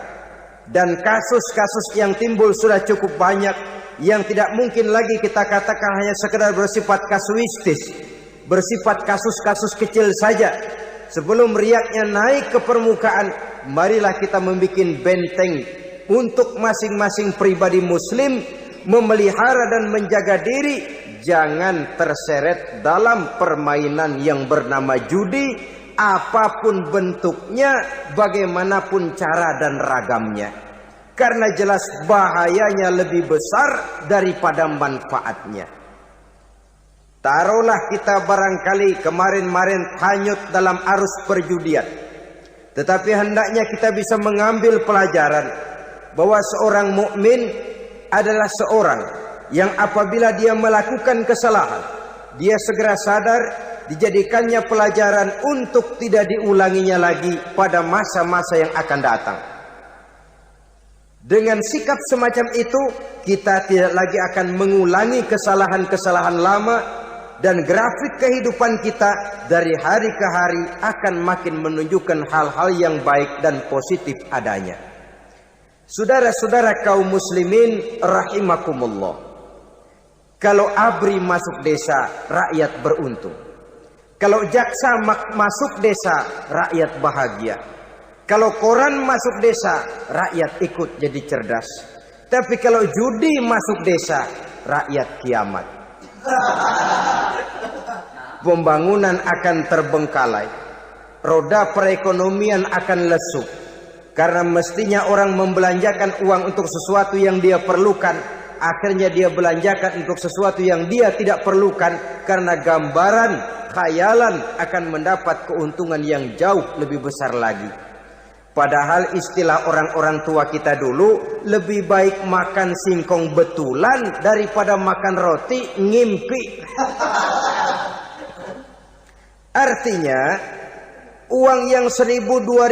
Dan kasus-kasus yang timbul sudah cukup banyak, yang tidak mungkin lagi kita katakan hanya sekedar bersifat kasuistis, bersifat kasus-kasus kecil saja. Sebelum riaknya naik ke permukaan, marilah kita membuat benteng untuk masing-masing pribadi muslim memelihara dan menjaga diri jangan terseret dalam permainan yang bernama judi, apapun bentuknya, bagaimanapun cara dan ragamnya. Karena jelas bahayanya lebih besar daripada manfaatnya. Taruhlah kita barangkali kemarin-marin hanyut dalam arus perjudian. Tetapi hendaknya kita bisa mengambil pelajaran bahwa seorang mukmin adalah seorang yang apabila dia melakukan kesalahan, dia segera sadar, dijadikannya pelajaran untuk tidak diulanginya lagi pada masa-masa yang akan datang. Dengan sikap semacam itu, kita tidak lagi akan mengulangi kesalahan-kesalahan lama, dan grafik kehidupan kita dari hari ke hari akan makin menunjukkan hal-hal yang baik dan positif adanya. Saudara-saudara kaum muslimin rahimakumullah. Kalau ABRI masuk desa, rakyat beruntung. Kalau jaksa masuk desa, rakyat bahagia. Kalau koran masuk desa, rakyat ikut jadi cerdas. Tapi kalau judi masuk desa, rakyat kiamat. Pembangunan akan terbengkalai. Roda perekonomian akan lesu. Karena mestinya orang membelanjakan uang untuk sesuatu yang dia perlukan, akhirnya dia belanjakan untuk sesuatu yang dia tidak perlukan, karena gambaran, khayalan akan mendapat keuntungan yang jauh lebih besar lagi. Padahal istilah orang-orang tua kita dulu, lebih baik makan singkong betulan daripada makan roti ngimpi. Artinya, uang yang 1.000-2.000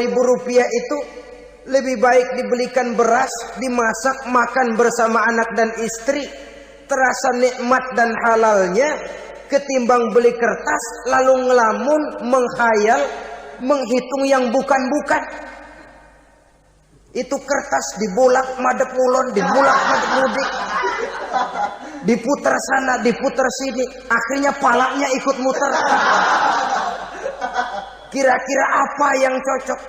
rupiah itu lebih baik dibelikan beras, dimasak, makan bersama anak dan istri, terasa nikmat dan halalnya, ketimbang beli kertas lalu ngelamun, menghayal, menghitung yang bukan-bukan. Itu kertas dibolak madep ulon, dibolak madep mudik, diputar sana, diputar sini, akhirnya palanya ikut muter. Kira-kira apa yang cocok?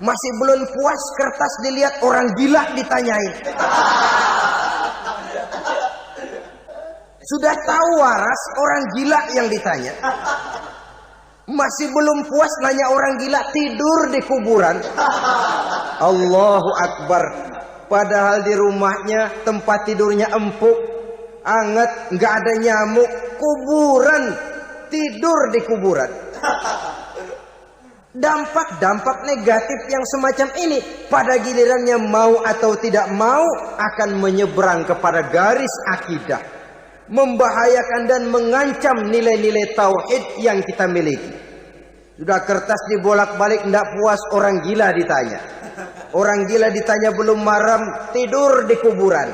Masih belum puas, kertas dilihat, orang gila ditanyain. Sudah tahu waras, orang gila yang ditanya. Masih belum puas, nanya orang gila, tidur di kuburan. Allahu Akbar. Padahal di rumahnya tempat tidurnya empuk, anget, nggak ada nyamuk. Kuburan, tidur di kuburan. Dampak-dampak negatif yang semacam ini pada gilirannya mau atau tidak mau akan menyeberang kepada garis akidah, membahayakan dan mengancam nilai-nilai tauhid yang kita miliki. Sudah kertas dibolak-balik, tidak puas, orang gila ditanya. Orang gila ditanya belum maram, tidur di kuburan.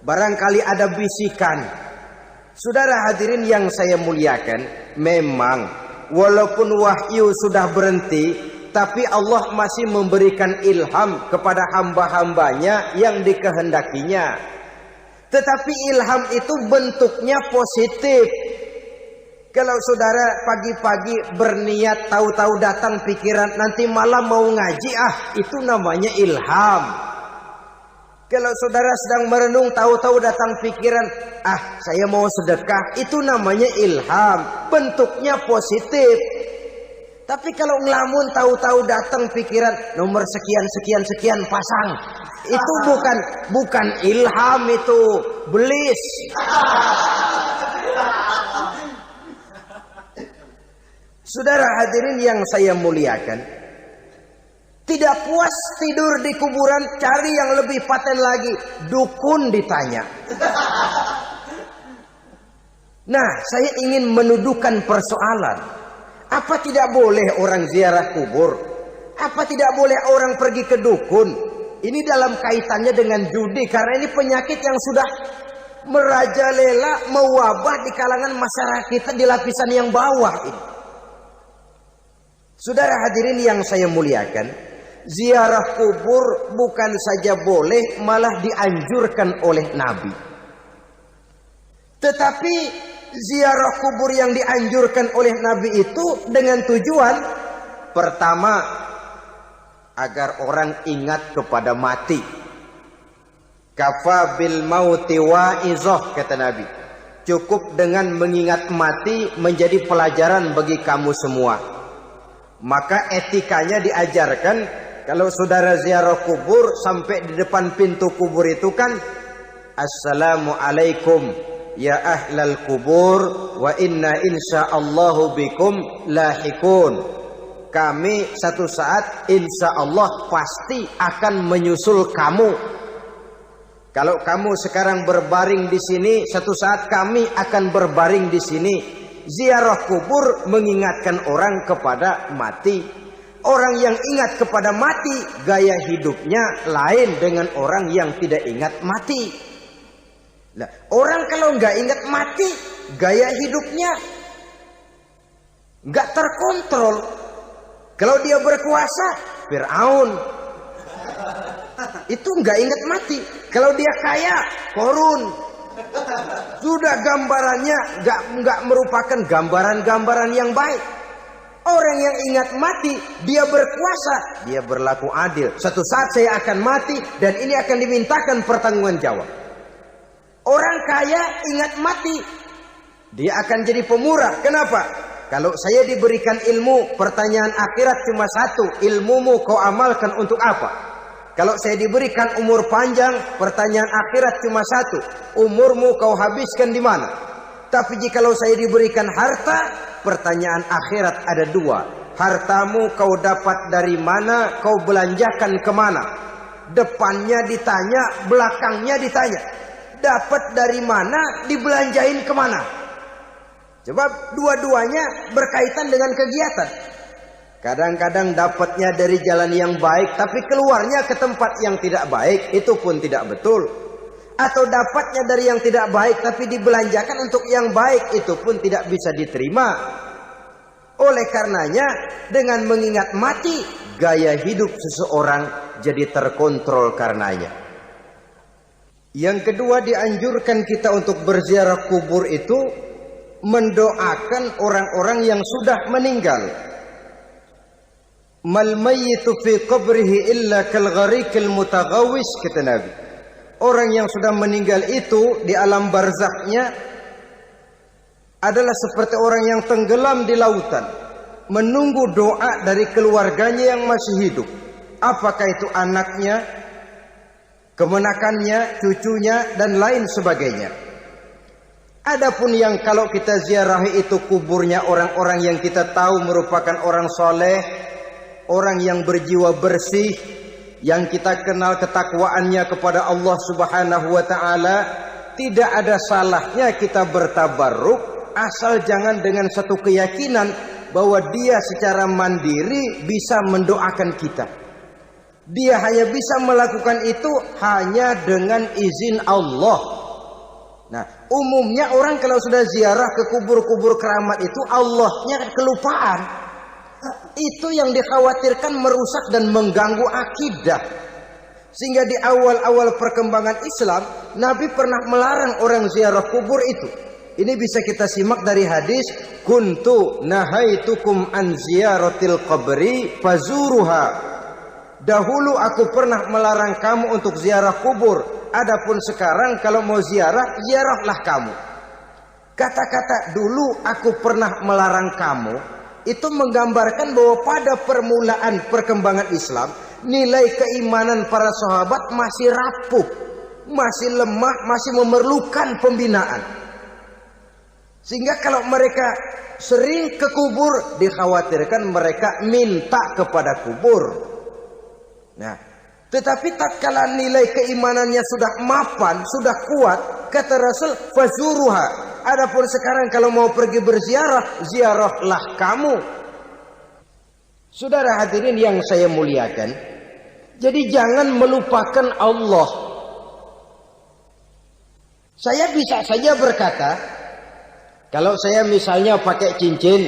Barangkali ada bisikan. Saudara hadirin yang saya muliakan, memang walaupun wahyu sudah berhenti, tapi Allah masih memberikan ilham kepada hamba-hambanya yang dikehendakinya. Tetapi ilham itu bentuknya positif. Kalau saudara pagi-pagi berniat, tahu-tahu datang pikiran nanti malam mau ngaji, itu namanya ilham. Kalau saudara sedang merenung, tahu-tahu datang pikiran, saya mau sedekah, itu namanya ilham, bentuknya positif. Tapi kalau ngelamun, tahu-tahu datang pikiran nomor sekian pasang, itu bukan ilham, itu belis. Saudara hadirin yang saya muliakan, tidak puas tidur di kuburan, cari yang lebih paten lagi, dukun ditanya. Nah, saya ingin menuduhkan persoalan. Apa tidak boleh orang ziarah kubur? Apa tidak boleh orang pergi ke dukun? Ini dalam kaitannya dengan judi, karena ini penyakit yang sudah merajalela, mewabah di kalangan masyarakat kita di lapisan yang bawah ini. Saudara hadirin yang saya muliakan, ziarah kubur bukan saja boleh, malah dianjurkan oleh Nabi. Tetapi ziarah kubur yang dianjurkan oleh Nabi itu dengan tujuan pertama, agar orang ingat kepada mati. Kafa bil mauti wa'izah, kata Nabi. Cukup dengan mengingat mati menjadi pelajaran bagi kamu semua. Maka etikanya diajarkan, kalau saudara ziarah kubur sampai di depan pintu kubur itu kan, Assalamualaikum ya ahlal kubur wa inna insyaallahu bikum lahikun. Kami satu saat insya Allah pasti akan menyusul kamu. Kalau kamu sekarang berbaring di sini, satu saat kami akan berbaring di sini. Ziarah kubur mengingatkan orang kepada mati. Orang yang ingat kepada mati, gaya hidupnya lain dengan orang yang tidak ingat mati. Nah, orang kalau nggak ingat mati, gaya hidupnya nggak terkontrol. Kalau dia berkuasa, Fir'aun. Itu nggak ingat mati. Kalau dia kaya, Korun. Sudah gambarannya nggak merupakan gambaran-gambaran yang baik. Orang yang ingat mati, dia berkuasa, dia berlaku adil. Satu saat saya akan mati dan ini akan dimintakan pertanggungan jawab. Orang kaya ingat mati, dia akan jadi pemurah. Kenapa? Kalau saya diberikan ilmu, pertanyaan akhirat cuma satu, ilmumu kau amalkan untuk apa? Kalau saya diberikan umur panjang, pertanyaan akhirat cuma satu, umurmu kau habiskan di mana? Tapi jikalau saya diberikan harta, pertanyaan akhirat ada dua, hartamu kau dapat dari mana, kau belanjakan kemana? Depannya ditanya, belakangnya ditanya, dapat dari mana, dibelanjain kemana? Sebab dua-duanya berkaitan dengan kegiatan. Kadang-kadang dapatnya dari jalan yang baik, tapi keluarnya ke tempat yang tidak baik, itu pun tidak betul. Atau dapatnya dari yang tidak baik, tapi dibelanjakan untuk yang baik, itu pun tidak bisa diterima. Oleh karenanya, dengan mengingat mati, gaya hidup seseorang jadi terkontrol karenanya. Yang kedua, dianjurkan kita untuk berziarah kubur itu mendoakan orang-orang yang sudah meninggal. Mal mayyitu fi qabrihi illa kal gharikil mutaghawis, kata Nabi. Orang yang sudah meninggal itu di alam barzaknya adalah seperti orang yang tenggelam di lautan, menunggu doa dari keluarganya yang masih hidup. Apakah itu anaknya, kemenakannya, cucunya, dan lain sebagainya. Adapun yang kalau kita ziarahi itu kuburnya orang-orang yang kita tahu merupakan orang soleh, orang yang berjiwa bersih, yang kita kenal ketakwaannya kepada Allah Subhanahu wa taala, tidak ada salahnya kita bertabarruk, asal jangan dengan satu keyakinan bahwa dia secara mandiri bisa mendoakan kita. Dia hanya bisa melakukan itu hanya dengan izin Allah. Nah, umumnya orang kalau sudah ziarah ke kubur-kubur keramat itu Allahnya kelupaan. Itu yang dikhawatirkan merusak dan mengganggu akidah. Sehingga di awal-awal perkembangan Islam, Nabi pernah melarang orang ziarah kubur itu. Ini bisa kita simak dari hadis, kuntu nahaitukum an ziyaratil qabri fazuruha. Dahulu aku pernah melarang kamu untuk ziarah kubur, adapun sekarang kalau mau ziarah, ziarahlah kamu. Kata-kata dulu aku pernah melarang kamu itu menggambarkan bahwa pada permulaan perkembangan Islam, nilai keimanan para sahabat masih rapuh, masih lemah, masih memerlukan pembinaan. Sehingga kalau mereka sering ke kubur, dikhawatirkan mereka minta kepada kubur. Nah, tetapi tatkala nilai keimanannya sudah mapan, sudah kuat, kata Rasul, fazuruha. Adapun sekarang kalau mau pergi berziarah, ziarahlah kamu. Saudara hadirin yang saya muliakan, jadi jangan melupakan Allah. Saya bisa saja berkata, kalau saya misalnya pakai cincin,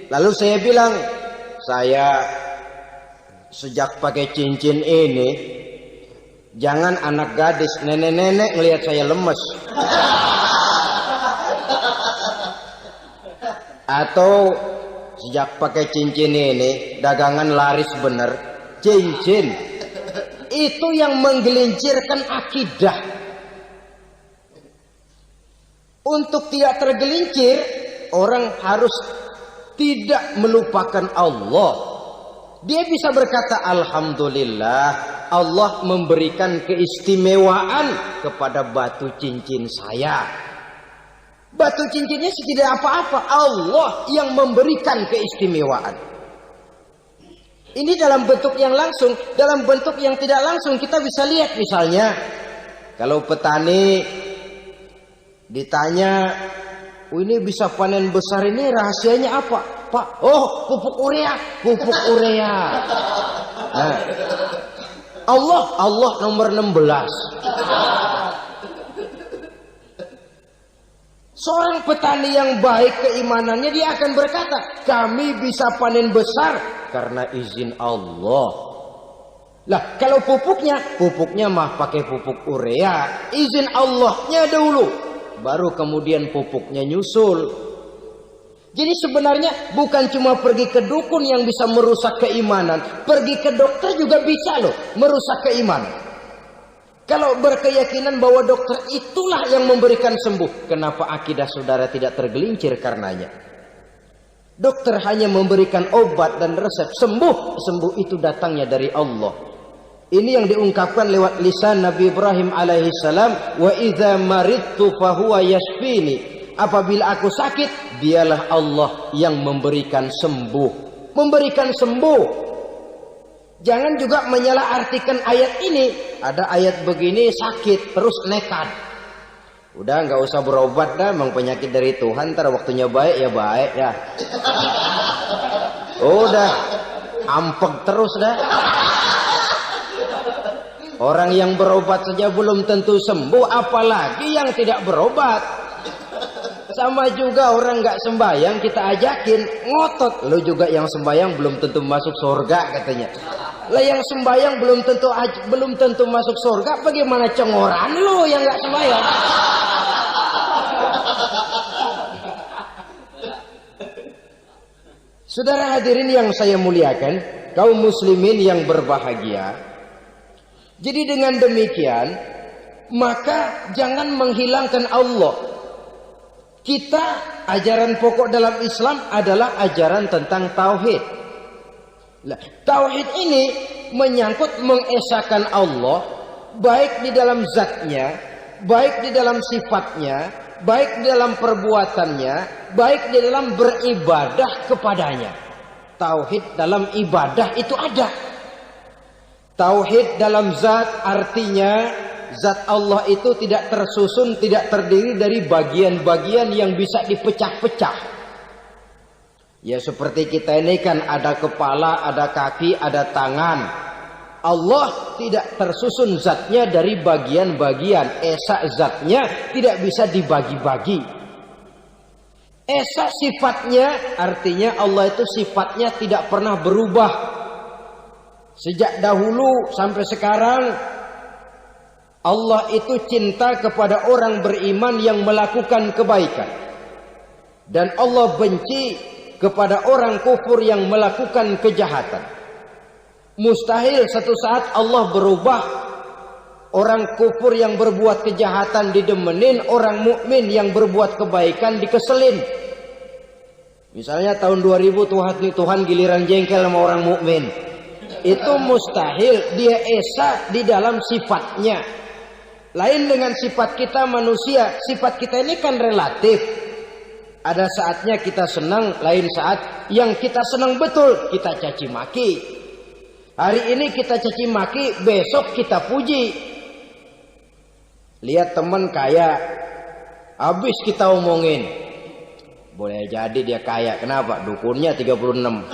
lalu saya bilang, saya sejak pakai cincin ini, jangan anak gadis, nenek-nenek ngelihat saya lemes. Atau sejak pakai cincin ini, dagangan laris bener. Cincin itu yang menggelincirkan akidah. Untuk tidak tergelincir, orang harus tidak melupakan Allah. Dia bisa berkata, alhamdulillah, Allah memberikan keistimewaan kepada batu cincin saya. Batu cincinnya tidak apa-apa, Allah yang memberikan keistimewaan. Ini dalam bentuk yang langsung. Dalam bentuk yang tidak langsung kita bisa lihat, misalnya kalau petani ditanya, oh ini bisa panen besar ini rahasianya apa Pak? Oh, pupuk urea. Pupuk urea. Nah, Allah nomor 16. Seorang petani yang baik keimanannya, dia akan berkata, kami bisa panen besar karena izin Allah. Lah, kalau pupuknya mah pakai pupuk urea, izin Allahnya dulu, baru kemudian pupuknya nyusul. Jadi sebenarnya bukan cuma pergi ke dukun yang bisa merusak keimanan, pergi ke dokter juga bisa loh merusak keimanan. Kalau berkeyakinan bahwa dokter itulah yang memberikan sembuh, kenapa akidah saudara tidak tergelincir karenanya? Dokter hanya memberikan obat dan resep, sembuh itu datangnya dari Allah. Ini yang diungkapkan lewat lisan Nabi Ibrahim alaihissalam, wa idza maridtu fahuwa yashfini. Apabila aku sakit, dialah Allah yang memberikan sembuh. Memberikan sembuh. Jangan juga menyalahartikan ayat ini. Ada ayat begini sakit terus nekat. Udah nggak usah berobat dah, memang penyakit dari Tuhan. Ntar waktunya baik ya baik ya. Udah ampek terus dah. Orang yang berobat saja belum tentu sembuh, apalagi yang tidak berobat. Sama juga orang nggak sembahyang kita ajakin ngotot. Lo juga yang sembahyang belum tentu masuk surga katanya. Lah yang sembahyang belum tentu masuk surga, bagaimana cengoran lo yang nggak sembahyang? Saudara hadirin yang saya muliakan, kaum muslimin yang berbahagia. Jadi dengan demikian, maka jangan menghilangkan Allah. Kita, ajaran pokok dalam Islam adalah ajaran tentang tauhid. Nah, tauhid ini menyangkut mengesahkan Allah, baik di dalam zatnya, baik di dalam sifatnya, baik di dalam perbuatannya, baik di dalam beribadah kepadanya. Tauhid dalam ibadah itu ada. Tauhid dalam zat artinya zat Allah itu tidak tersusun, tidak terdiri dari bagian-bagian yang bisa dipecah-pecah. Ya seperti kita ini kan ada kepala, ada kaki, ada tangan. Allah tidak tersusun zatnya dari bagian-bagian. Esa zatnya tidak bisa dibagi-bagi. Esa sifatnya artinya Allah itu sifatnya tidak pernah berubah. Sejak dahulu sampai sekarang Allah itu cinta kepada orang beriman yang melakukan kebaikan. Dan Allah benci kepada orang kufur yang melakukan kejahatan. Mustahil satu saat Allah berubah. Orang kufur yang berbuat kejahatan didemenin, orang mukmin yang berbuat kebaikan dikeselin. Misalnya tahun 2000 Tuhan giliran jengkel sama orang mukmin. Itu mustahil, dia esa di dalam sifatnya. Lain dengan sifat kita manusia. Sifat kita ini kan relatif. Ada saatnya kita senang, lain saat yang kita senang betul kita caci maki. Hari ini kita caci maki, besok kita puji. Lihat teman kaya, habis kita omongin. Boleh jadi dia kaya, kenapa? Dukunnya 36.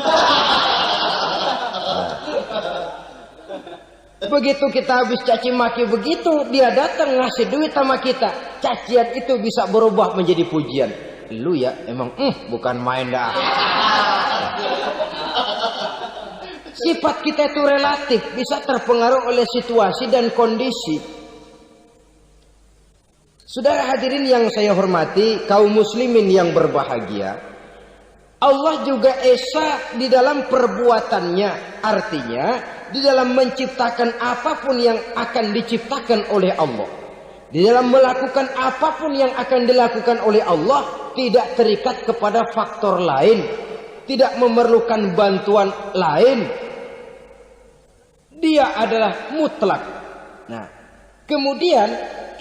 Begitu kita habis caci maki begitu, dia datang ngasih duit sama kita. Cacian itu bisa berubah menjadi pujian. Lu ya emang bukan main dah. Sifat kita itu relatif, bisa terpengaruh oleh situasi dan kondisi. Saudara hadirin yang saya hormati, kaum muslimin yang berbahagia. Allah juga esa di dalam perbuatannya. Artinya di dalam menciptakan apapun yang akan diciptakan oleh Allah, di dalam melakukan apapun yang akan dilakukan oleh Allah, tidak terikat kepada faktor lain, tidak memerlukan bantuan lain. Dia adalah mutlak. Nah, kemudian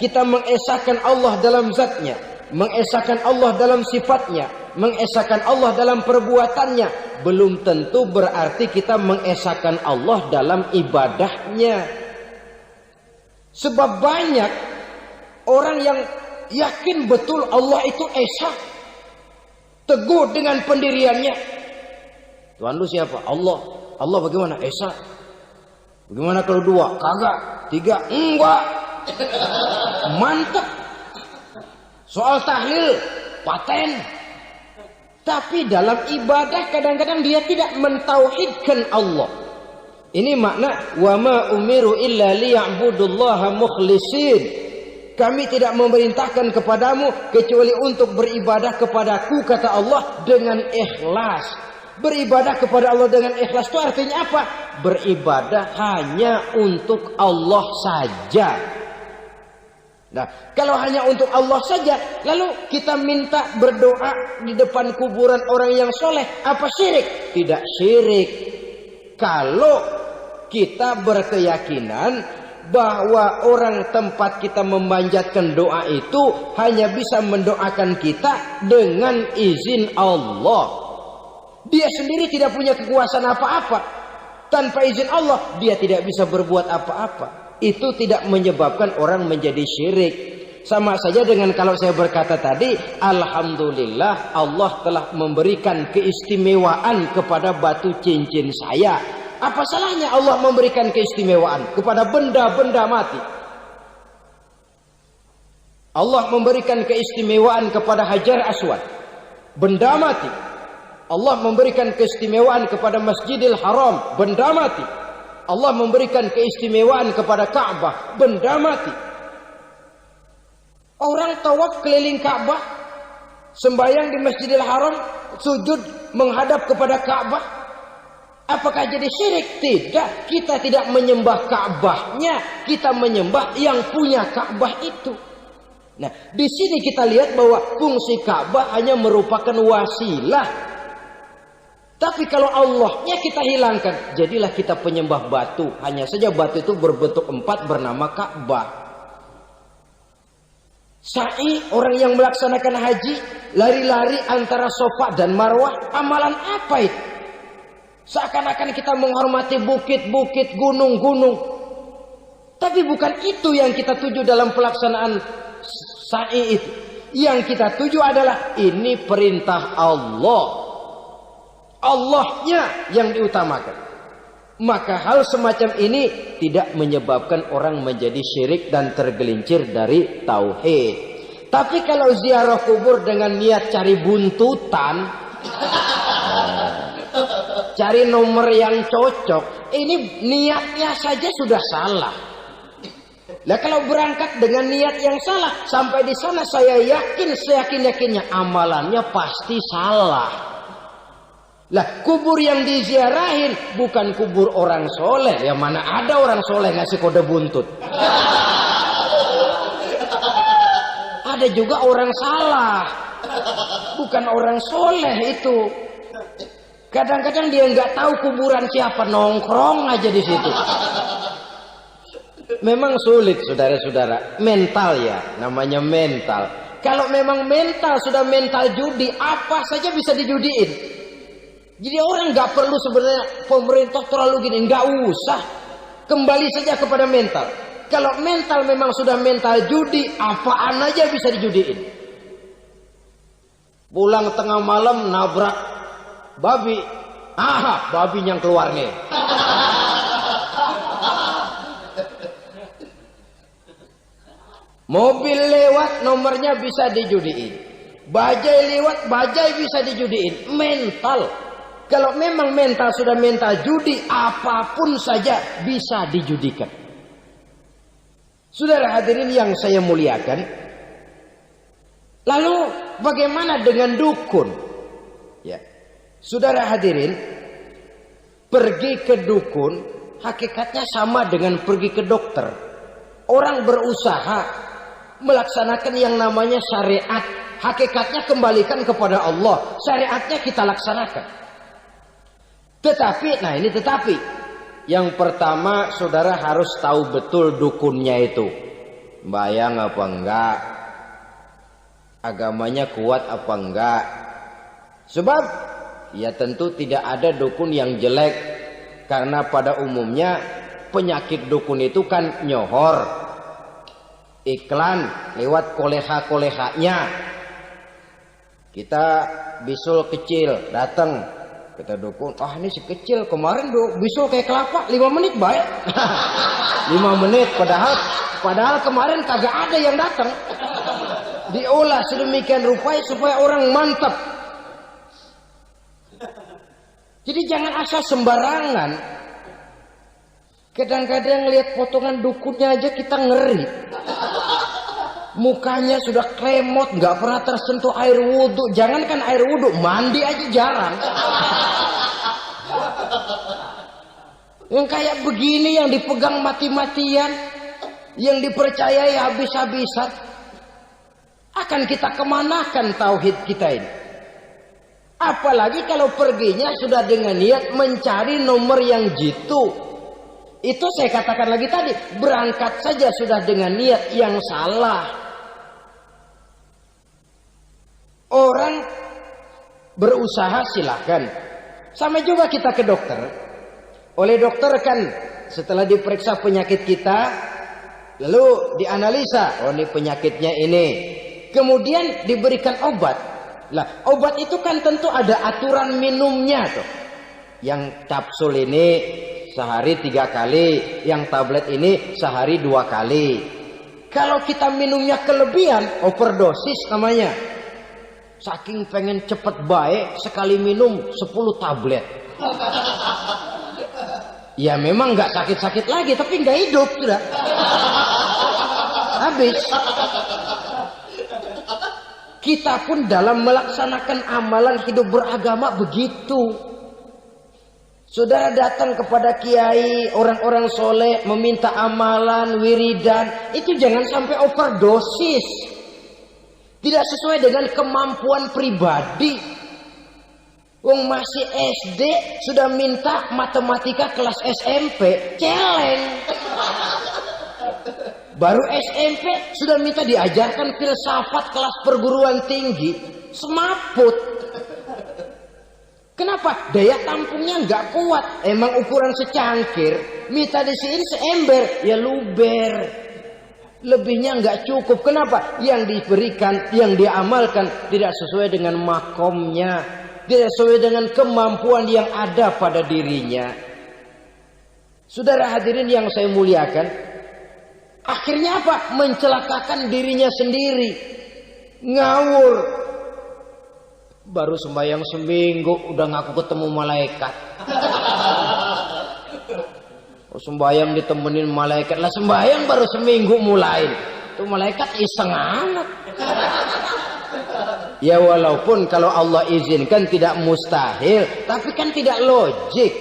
kita mengesahkan Allah dalam zatnya, mengesahkan Allah dalam sifatnya, mengesahkan Allah dalam perbuatannya. Belum tentu berarti kita mengesahkan Allah dalam ibadahnya. Sebab banyak orang yang yakin betul Allah itu esa, teguh dengan pendiriannya. Tuhan lu siapa? Allah. Allah bagaimana? Esa. Bagaimana kalau dua? Kagak. Tiga? Enggak. Mantap. Soal tahlil paten. Tapi dalam ibadah kadang-kadang dia tidak mentauhidkan Allah. Ini makna wa ma umiru illa liya'budullaha mukhlisin. Kami tidak memerintahkan kepadamu kecuali untuk beribadah kepadaku, kata Allah, dengan ikhlas. Beribadah kepada Allah dengan ikhlas itu artinya apa? Beribadah hanya untuk Allah saja. Nah, kalau hanya untuk Allah saja, lalu kita minta berdoa di depan kuburan orang yang soleh, apa syirik? Tidak syirik. Kalau kita berkeyakinan bahwa orang tempat kita memanjatkan doa itu hanya bisa mendoakan kita dengan izin Allah. Dia sendiri tidak punya kekuasaan apa-apa. Tanpa izin Allah, dia tidak bisa berbuat apa-apa. Itu tidak menyebabkan orang menjadi syirik. Sama saja dengan kalau saya berkata tadi, alhamdulillah Allah telah memberikan keistimewaan kepada batu cincin saya. Apa salahnya Allah memberikan keistimewaan kepada benda-benda mati? Allah memberikan keistimewaan kepada Hajar Aswad, benda mati. Allah memberikan keistimewaan kepada Masjidil Haram, benda mati. Allah memberikan keistimewaan kepada Ka'bah, benda mati. Orang tawaf keliling Ka'bah, sembahyang di Masjidil Haram, sujud menghadap kepada Ka'bah. Apakah jadi syirik? Tidak. Kita tidak menyembah Ka'bahnya, kita menyembah yang punya Ka'bah itu. Nah, di sini kita lihat bahwa fungsi Ka'bah hanya merupakan wasilah. Tapi kalau Allahnya kita hilangkan, jadilah kita penyembah batu. Hanya saja batu itu berbentuk 4 bernama Ka'bah. Sa'i, orang yang melaksanakan haji, lari-lari antara Safa dan Marwah, amalan apa itu? Seakan-akan kita menghormati bukit-bukit, gunung-gunung. Tapi bukan itu yang kita tuju dalam pelaksanaan sa'i itu. Yang kita tuju adalah ini perintah Allah. Allahnya yang diutamakan. Maka hal semacam ini tidak menyebabkan orang menjadi syirik dan tergelincir dari tauhid. Tapi kalau ziarah kubur dengan niat cari buntutan, cari nomor yang cocok, ini niatnya saja sudah salah. Nah, kalau berangkat dengan niat yang salah, sampai di sana saya yakin, seyakin-yakinnya amalannya pasti salah. Lah, kubur yang diziarahin bukan kubur orang soleh. Ya mana ada orang soleh ngasih kode buntut. Ada juga orang salah, bukan orang soleh itu. Kadang-kadang dia nggak tahu kuburan siapa, nongkrong aja di situ. Memang sulit, saudara-saudara. Mental ya, namanya mental. Kalau memang mental sudah mental judi, apa saja bisa dijudiin. Jadi orang nggak perlu sebenarnya pemerintah terlalu gini, nggak usah. Kembali saja kepada mental. Kalau mental memang sudah mental judi, apaan aja bisa dijudiin. Pulang tengah malam nabrak babi, babi yang keluar nih. Mobil lewat, nomornya bisa dijudiin. Bajai lewat, bajai bisa dijudiin. Mental. Kalau memang mental sudah mental judi, apapun saja bisa dijudikan. Saudara hadirin yang saya muliakan, lalu bagaimana dengan dukun? Ya, Saudara hadirin, pergi ke dukun hakikatnya sama dengan pergi ke dokter. Orang berusaha melaksanakan yang namanya syariat, hakikatnya kembalikan kepada Allah. Syariatnya kita laksanakan. Tetapi, nah ini tetapi. Yang pertama, saudara harus tahu betul dukunnya itu. Bayang apa enggak? Agamanya kuat apa enggak? Sebab, ya tentu tidak ada dukun yang jelek. Karena pada umumnya penyakit dukun itu kan nyohor. Iklan lewat koleha-kolehanya. Kita bisul kecil datang. Kita dukun, ini si kecil kemarin bisul kayak kelapa 5 menit baik. 5 menit padahal kemarin kagak ada yang datang. Diolah sedemikian rupa supaya orang mantap. Jadi jangan asal sembarangan. Kadang-kadang lihat potongan dukunnya aja kita ngeri. Mukanya sudah kremot, nggak pernah tersentuh air wudhu. Jangankan air wudhu, mandi aja jarang. Yang kayak begini yang dipegang mati-matian, yang dipercayai habis-habisan, akan kita kemanakan tauhid kita ini? Apalagi kalau perginya sudah dengan niat mencari nomor yang jitu. Itu saya katakan lagi tadi, berangkat saja sudah dengan niat yang salah. Orang berusaha silahkan. Sama juga kita ke dokter. Oleh dokter kan setelah diperiksa penyakit kita, lalu dianalisa, oh ini penyakitnya ini. Kemudian diberikan obat. Lah, obat itu kan tentu ada aturan minumnya tuh. Yang kapsul ini sehari 3 kali, yang tablet ini sehari 2 kali. Kalau kita minumnya kelebihan, overdosis namanya. Saking pengen cepet baik, sekali minum 10 tablet. Ya memang nggak sakit-sakit lagi, tapi nggak hidup sudah. Habis. Kita pun dalam melaksanakan amalan hidup beragama begitu. Saudara datang kepada kiai, orang-orang soleh, meminta amalan, wiridan, itu jangan sampai overdosis. Tidak sesuai dengan kemampuan pribadi. Wong masih SD sudah minta matematika kelas SMP, celeng. Baru SMP sudah minta diajarkan filsafat kelas perguruan tinggi, semaput. Kenapa? Daya tampungnya nggak kuat. Emang ukuran secangkir, minta disiin seember, ya luber. Lebihnya nggak cukup. Kenapa? Yang diberikan, yang diamalkan tidak sesuai dengan makomnya, tidak sesuai dengan kemampuan yang ada pada dirinya. Saudara hadirin yang saya muliakan, akhirnya apa? Mencelakakan dirinya sendiri. Ngawur. Baru sembahyang seminggu udah ngaku ketemu malaikat. Sembahyang ditemenin malaikat. Lah sembahyang baru seminggu mulai. Itu malaikat iseng amat. Ya walaupun kalau Allah izinkan tidak mustahil, tapi kan tidak logik.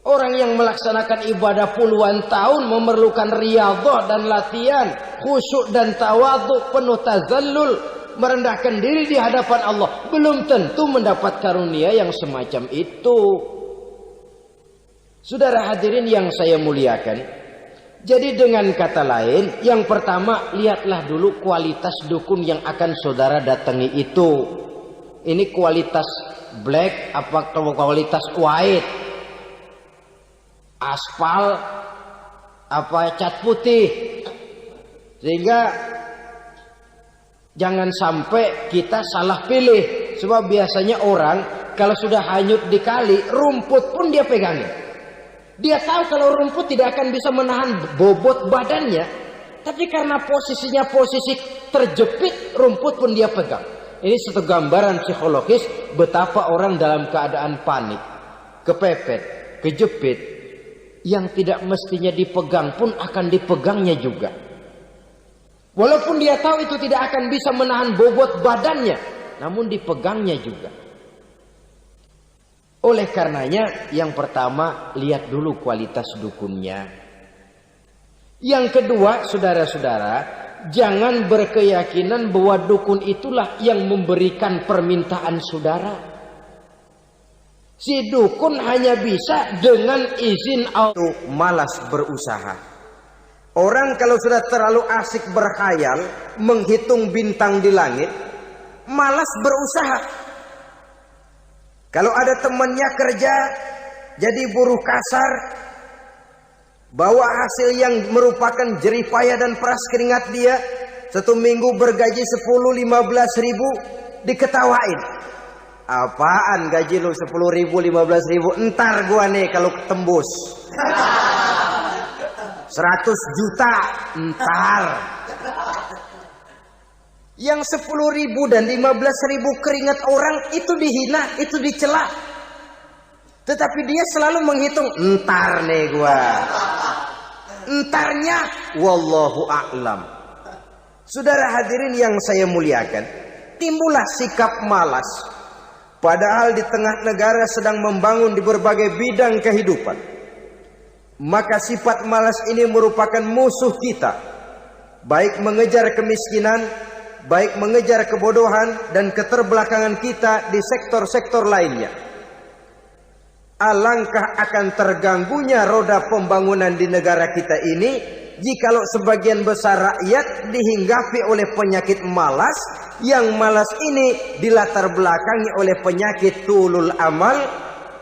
Orang yang melaksanakan ibadah puluhan tahun memerlukan riyadhah dan latihan, khusyuk dan tawadhu, penuh tazallul, merendahkan diri di hadapan Allah, belum tentu mendapat karunia yang semacam itu. Saudara hadirin yang saya muliakan, jadi dengan kata lain, yang pertama lihatlah dulu kualitas dukun yang akan saudara datangi itu. Ini kualitas black apa kualitas white? Aspal apa cat putih? Sehingga jangan sampai kita salah pilih. Sebab biasanya orang kalau sudah hanyut di kali, rumput pun dia pegangin. Dia tahu kalau rumput tidak akan bisa menahan bobot badannya. Tapi karena posisinya posisi terjepit, rumput pun dia pegang. Ini satu gambaran psikologis betapa orang dalam keadaan panik, kepepet, kejepit, yang tidak mestinya dipegang pun akan dipegangnya juga. Walaupun dia tahu itu tidak akan bisa menahan bobot badannya, namun dipegangnya juga. Oleh karenanya, yang pertama, lihat dulu kualitas dukunnya. Yang kedua, saudara-saudara, jangan berkeyakinan bahwa dukun itulah yang memberikan permintaan saudara. Si dukun hanya bisa dengan izin Allah. Malas berusaha. Orang kalau sudah terlalu asik berkhayal, menghitung bintang di langit, malas berusaha. Kalau ada temannya kerja jadi buruh kasar, bawa hasil yang merupakan jerih payah dan peras keringat dia, 1 minggu bergaji 10-15 ribu, diketawain. Apaan gaji lu 10 ribu 15 ribu? Entar gua nih kalau tembus 100 juta entar. Yang 10 ribu dan 15 ribu keringat orang itu dihina, itu dicela. Tetapi dia selalu menghitung, entar nih gua. Entarnya wallahu a'lam. Saudara hadirin yang saya muliakan, timbullah sikap malas. Padahal di tengah negara sedang membangun di berbagai bidang kehidupan. Maka sifat malas ini merupakan musuh kita. Baik mengejar kemiskinan, baik mengejar kebodohan dan keterbelakangan kita di sektor-sektor lainnya. Alangkah akan terganggunya roda pembangunan di negara kita ini jikalau sebagian besar rakyat dihinggapi oleh penyakit malas, yang malas ini dilatar belakangi oleh penyakit tulul amal,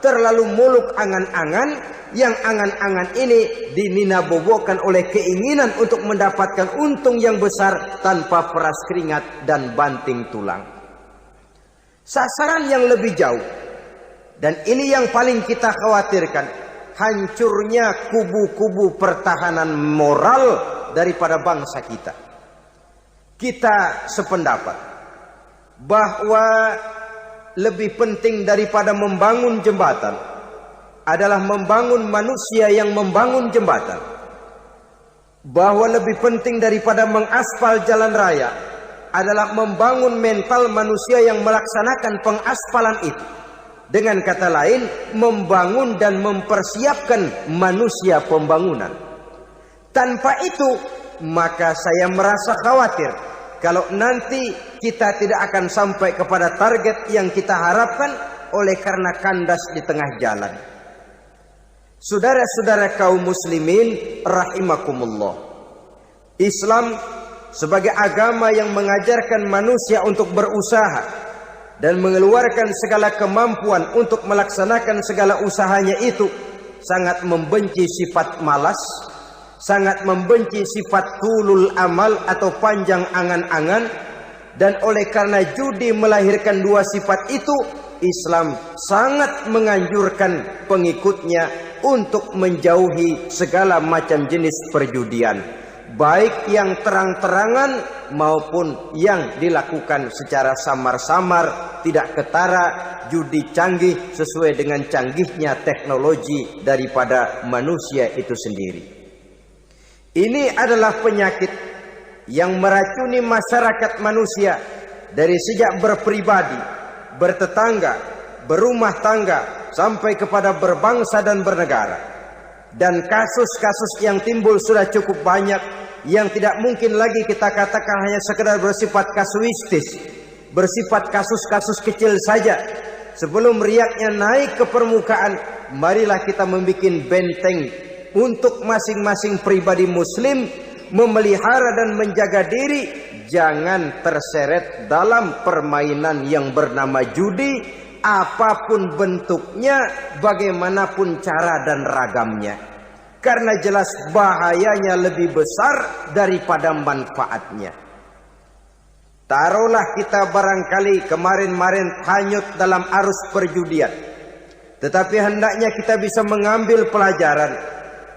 terlalu muluk angan-angan, yang angan-angan ini dininabobokan oleh keinginan untuk mendapatkan untung yang besar tanpa peras keringat dan banting tulang. Sasaran yang lebih jauh, dan ini yang paling kita khawatirkan, hancurnya kubu-kubu pertahanan moral daripada bangsa kita. Kita sependapat bahwa lebih penting daripada membangun jembatan adalah membangun manusia yang membangun jembatan. Bahwa lebih penting daripada mengaspal jalan raya adalah membangun mental manusia yang melaksanakan pengaspalan itu. Dengan kata lain, membangun dan mempersiapkan manusia pembangunan. Tanpa itu, maka saya merasa khawatir kalau nanti kita tidak akan sampai kepada target yang kita harapkan oleh karena kandas di tengah jalan. Saudara-saudara kaum muslimin rahimakumullah, Islam sebagai agama yang mengajarkan manusia untuk berusaha dan mengeluarkan segala kemampuan untuk melaksanakan segala usahanya itu, sangat membenci sifat malas, sangat membenci sifat tulul amal atau panjang angan-angan. Dan oleh karena judi melahirkan dua sifat itu, Islam sangat menganjurkan pengikutnya untuk menjauhi segala macam jenis perjudian, baik yang terang-terangan maupun yang dilakukan secara samar-samar, tidak ketara, judi canggih sesuai dengan canggihnya teknologi daripada manusia itu sendiri. Ini adalah penyakit yang meracuni masyarakat manusia dari sejak berpribadi, bertetangga, berumah tangga, sampai kepada berbangsa dan bernegara. Dan kasus-kasus yang timbul sudah cukup banyak, yang tidak mungkin lagi kita katakan hanya sekedar bersifat kasuistis, bersifat kasus-kasus kecil saja. Sebelum riaknya naik ke permukaan, marilah kita membuat benteng untuk masing-masing pribadi muslim memelihara dan menjaga diri jangan terseret dalam permainan yang bernama judi, apapun bentuknya, bagaimanapun cara dan ragamnya. Karena jelas bahayanya lebih besar daripada manfaatnya. Taruhlah kita barangkali kemarin-marin hanyut dalam arus perjudian, tetapi hendaknya kita bisa mengambil pelajaran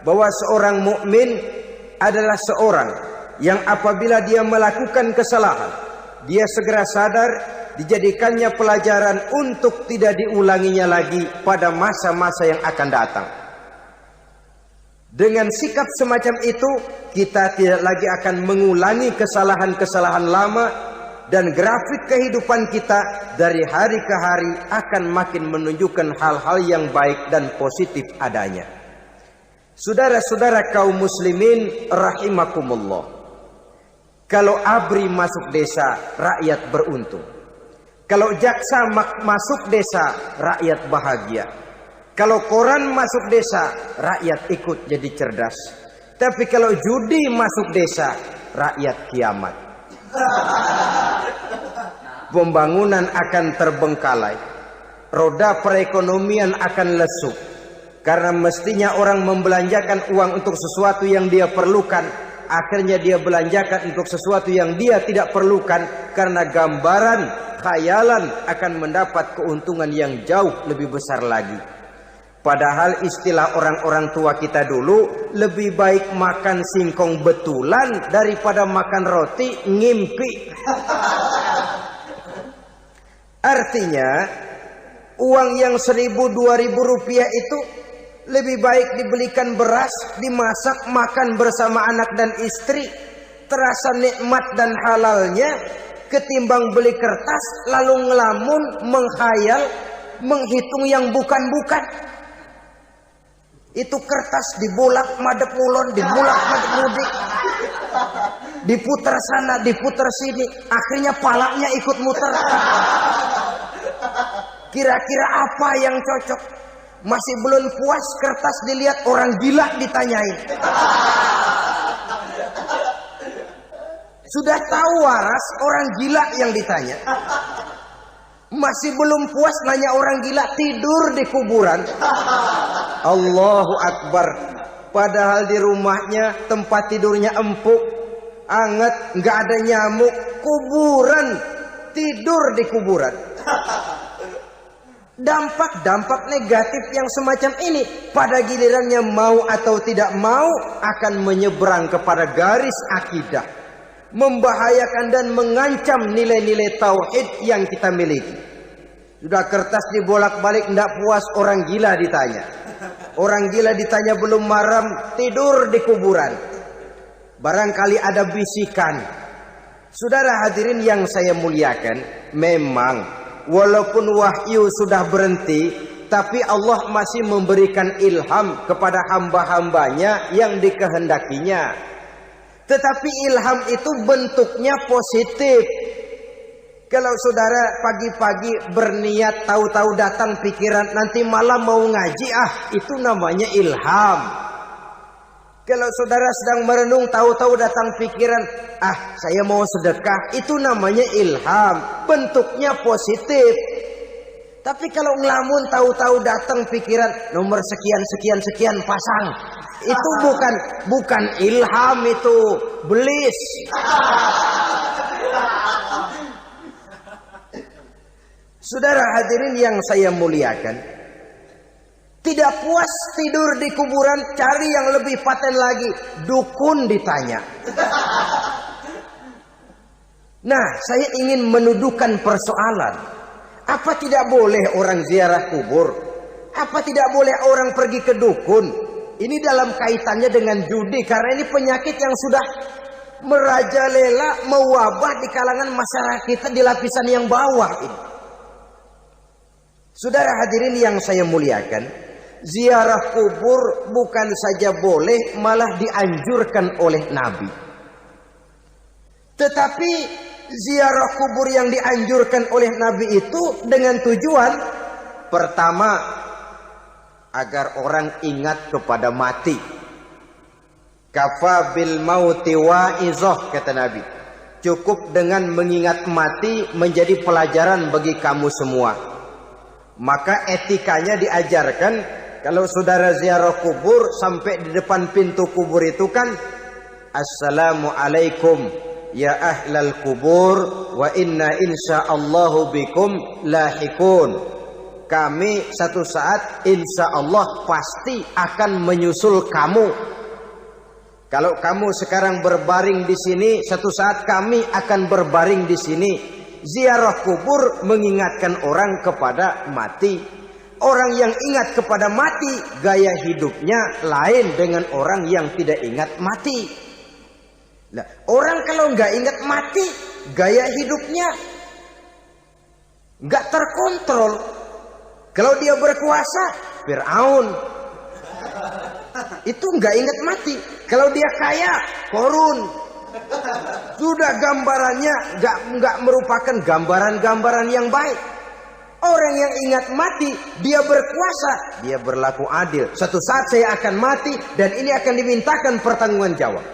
bahwa seorang mukmin adalah seorang yang apabila dia melakukan kesalahan, dia segera sadar, dijadikannya pelajaran untuk tidak diulanginya lagi pada masa-masa yang akan datang. Dengan sikap semacam itu, kita tidak lagi akan mengulangi kesalahan-kesalahan lama dan grafik kehidupan kita dari hari ke hari akan makin menunjukkan hal-hal yang baik dan positif adanya. Saudara-saudara kaum muslimin rahimakumullah. Kalau ABRI masuk desa, rakyat beruntung. Kalau jaksa masuk desa, rakyat bahagia. Kalau koran masuk desa, rakyat ikut jadi cerdas. Tapi kalau judi masuk desa, rakyat kiamat. Pembangunan akan terbengkalai. Roda perekonomian akan lesu. Karena mestinya orang membelanjakan uang untuk sesuatu yang dia perlukan, akhirnya dia belanjakan untuk sesuatu yang dia tidak perlukan, karena gambaran, khayalan akan mendapat keuntungan yang jauh lebih besar lagi. Padahal istilah orang-orang tua kita dulu, lebih baik makan singkong betulan daripada makan roti ngimpi. Artinya uang yang 1.000-2.000 rupiah itu lebih baik dibelikan beras, dimasak, makan bersama anak dan istri, terasa nikmat dan halalnya, ketimbang beli kertas lalu ngelamun, menghayal, menghitung yang bukan-bukan. Itu kertas dibolak madep ulon, dibolak madep mudik, diputar sana, diputar sini, akhirnya palanya ikut muter. Kira-kira apa yang cocok? Masih belum puas, kertas dilihat, orang gila ditanyain. Sudah tahu waras, orang gila yang ditanya. Masih belum puas, nanya orang gila, tidur di kuburan. Allahu Akbar. Padahal di rumahnya tempat tidurnya empuk, anget, nggak ada nyamuk. Kuburan, tidur di kuburan. Dampak-dampak negatif yang semacam ini pada gilirannya mau atau tidak mau akan menyeberang kepada garis akidah, membahayakan dan mengancam nilai-nilai tauhid yang kita miliki. Sudah kertas dibolak-balik, tidak puas, orang gila ditanya. Orang gila ditanya belum maram, tidur di kuburan. Barangkali ada bisikan. Saudara hadirin yang saya muliakan, memang walaupun wahyu sudah berhenti, tapi Allah masih memberikan ilham kepada hamba-hambanya yang dikehendakinya. Tetapi ilham itu bentuknya positif. Kalau saudara pagi-pagi berniat, tahu-tahu datang pikiran nanti malam mau ngaji, itu namanya ilham. Kalau saudara sedang merenung, tahu-tahu datang pikiran, saya mau sedekah, itu namanya ilham, bentuknya positif. Tapi kalau ngelamun, tahu-tahu datang pikiran nomor sekian sekian sekian pasang, itu bukan ilham, itu belis. Saudara hadirin yang saya muliakan, tidak puas tidur di kuburan, cari yang lebih paten lagi, dukun ditanya. Nah, saya ingin menuduhkan persoalan. Apa tidak boleh orang ziarah kubur? Apa tidak boleh orang pergi ke dukun? Ini dalam kaitannya dengan judi, karena ini penyakit yang sudah merajalela, mewabah di kalangan masyarakat kita di lapisan yang bawah ini. Saudara hadirin yang saya muliakan, ziarah kubur bukan saja boleh, malah dianjurkan oleh Nabi. Tetapi ziarah kubur yang dianjurkan oleh Nabi itu dengan tujuan pertama, agar orang ingat kepada mati. Kafa bil mauti wa'izah, kata Nabi. Cukup dengan mengingat mati menjadi pelajaran bagi kamu semua. Maka etikanya diajarkan, kalau saudara ziarah kubur, sampai di depan pintu kubur itu kan, Assalamualaikum ya ahlal kubur, wa inna insyaallahu bikum lahikun. Kami satu saat insya Allah pasti akan menyusul kamu. Kalau kamu sekarang berbaring di sini, satu saat kami akan berbaring di sini. Ziarah kubur mengingatkan orang kepada mati. Orang yang ingat kepada mati, gaya hidupnya lain dengan orang yang tidak ingat mati. Nah, orang kalau nggak ingat mati, gaya hidupnya nggak terkontrol. Kalau dia berkuasa, Fir'aun. Itu nggak ingat mati. Kalau dia kaya, Korun. Sudah gambarannya nggak merupakan gambaran-gambaran yang baik. Orang yang ingat mati, dia berkuasa, dia berlaku adil. Suatu saat saya akan mati dan ini akan dimintakan pertanggungan jawab.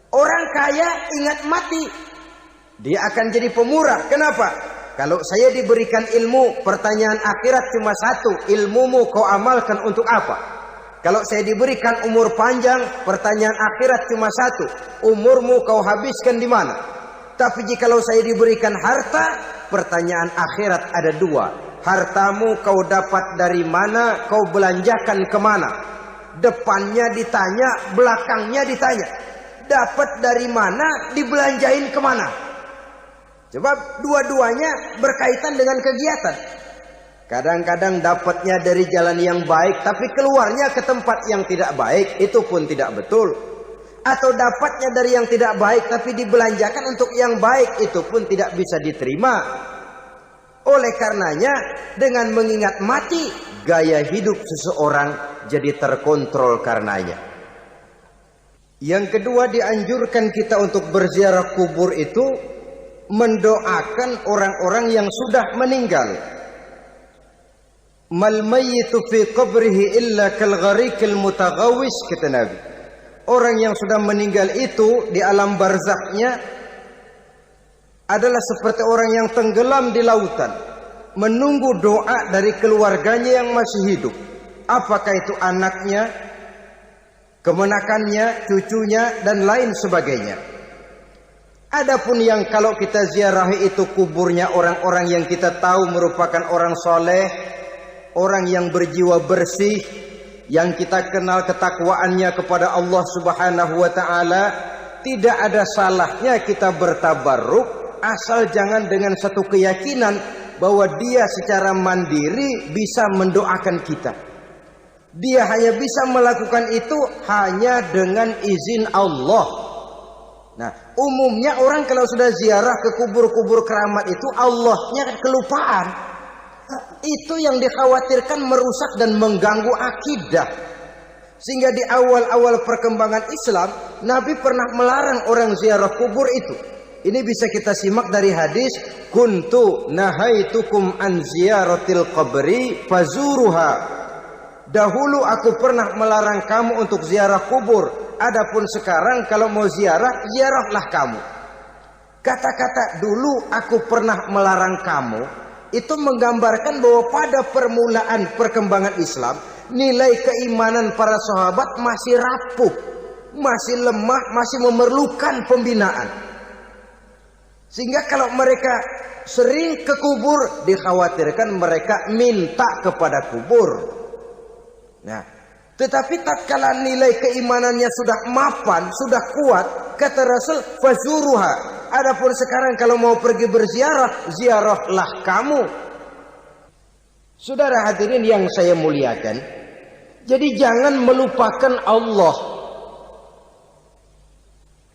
Orang kaya ingat mati, dia akan jadi pemurah. Kenapa? Kalau saya diberikan ilmu, pertanyaan akhirat cuma satu, ilmumu kau amalkan untuk apa? Kalau saya diberikan umur panjang, pertanyaan akhirat cuma satu, umurmu kau habiskan di mana? Tapi jikalau saya diberikan harta, pertanyaan akhirat ada dua, hartamu kau dapat dari mana, kau belanjakan kemana? Depannya ditanya, belakangnya ditanya, dapat dari mana, dibelanjain kemana? Sebab dua-duanya berkaitan dengan kegiatan. Kadang-kadang dapatnya dari jalan yang baik, tapi keluarnya ke tempat yang tidak baik, itu pun tidak betul. Atau dapatnya dari yang tidak baik, tapi dibelanjakan untuk yang baik, itu pun tidak bisa diterima. Oleh karenanya, dengan mengingat mati, gaya hidup seseorang jadi terkontrol karenanya. Yang kedua, dianjurkan kita untuk berziarah kubur itu mendoakan orang-orang yang sudah meninggal. Mal mayyitu fi qabrihi illa kal gharikil mutaghawis, kata Nabi. Orang yang sudah meninggal itu di alam barzakhnya adalah seperti orang yang tenggelam di lautan, menunggu doa dari keluarganya yang masih hidup. Apakah itu anaknya, kemenakannya, cucunya, dan lain sebagainya. Adapun yang kalau kita ziarahi itu kuburnya orang-orang yang kita tahu merupakan orang soleh, orang yang berjiwa bersih, yang kita kenal ketakwaannya kepada Allah Subhanahu wa Ta'ala, tidak ada salahnya kita bertabarruk, asal jangan dengan satu keyakinan bahwa dia secara mandiri bisa mendoakan kita. Dia hanya bisa melakukan itu hanya dengan izin Allah. Nah, umumnya orang kalau sudah ziarah ke kubur-kubur keramat itu Allahnya kelupaan. Itu yang dikhawatirkan merusak dan mengganggu akidah. Sehingga di awal-awal perkembangan Islam, Nabi pernah melarang orang ziarah kubur itu. Ini bisa kita simak dari hadis, kuntu nahaitukum an ziyaratil qabri fazuruha. Dahulu aku pernah melarang kamu untuk ziarah kubur. Adapun sekarang kalau mau ziarah, ziarahlah kamu. Kata-kata dulu aku pernah melarang kamu, itu menggambarkan bahwa pada permulaan perkembangan Islam, nilai keimanan para sahabat masih rapuh, masih lemah, masih memerlukan pembinaan. Sehingga kalau mereka sering ke kubur, dikhawatirkan mereka minta kepada kubur. Nah, tetapi tatkala nilai keimanannya sudah mapan, sudah kuat, kata Rasul, fazuruha. Adapun sekarang kalau mau pergi berziarah, ziarahlah kamu. Saudara hadirin yang saya muliakan, jadi jangan melupakan Allah.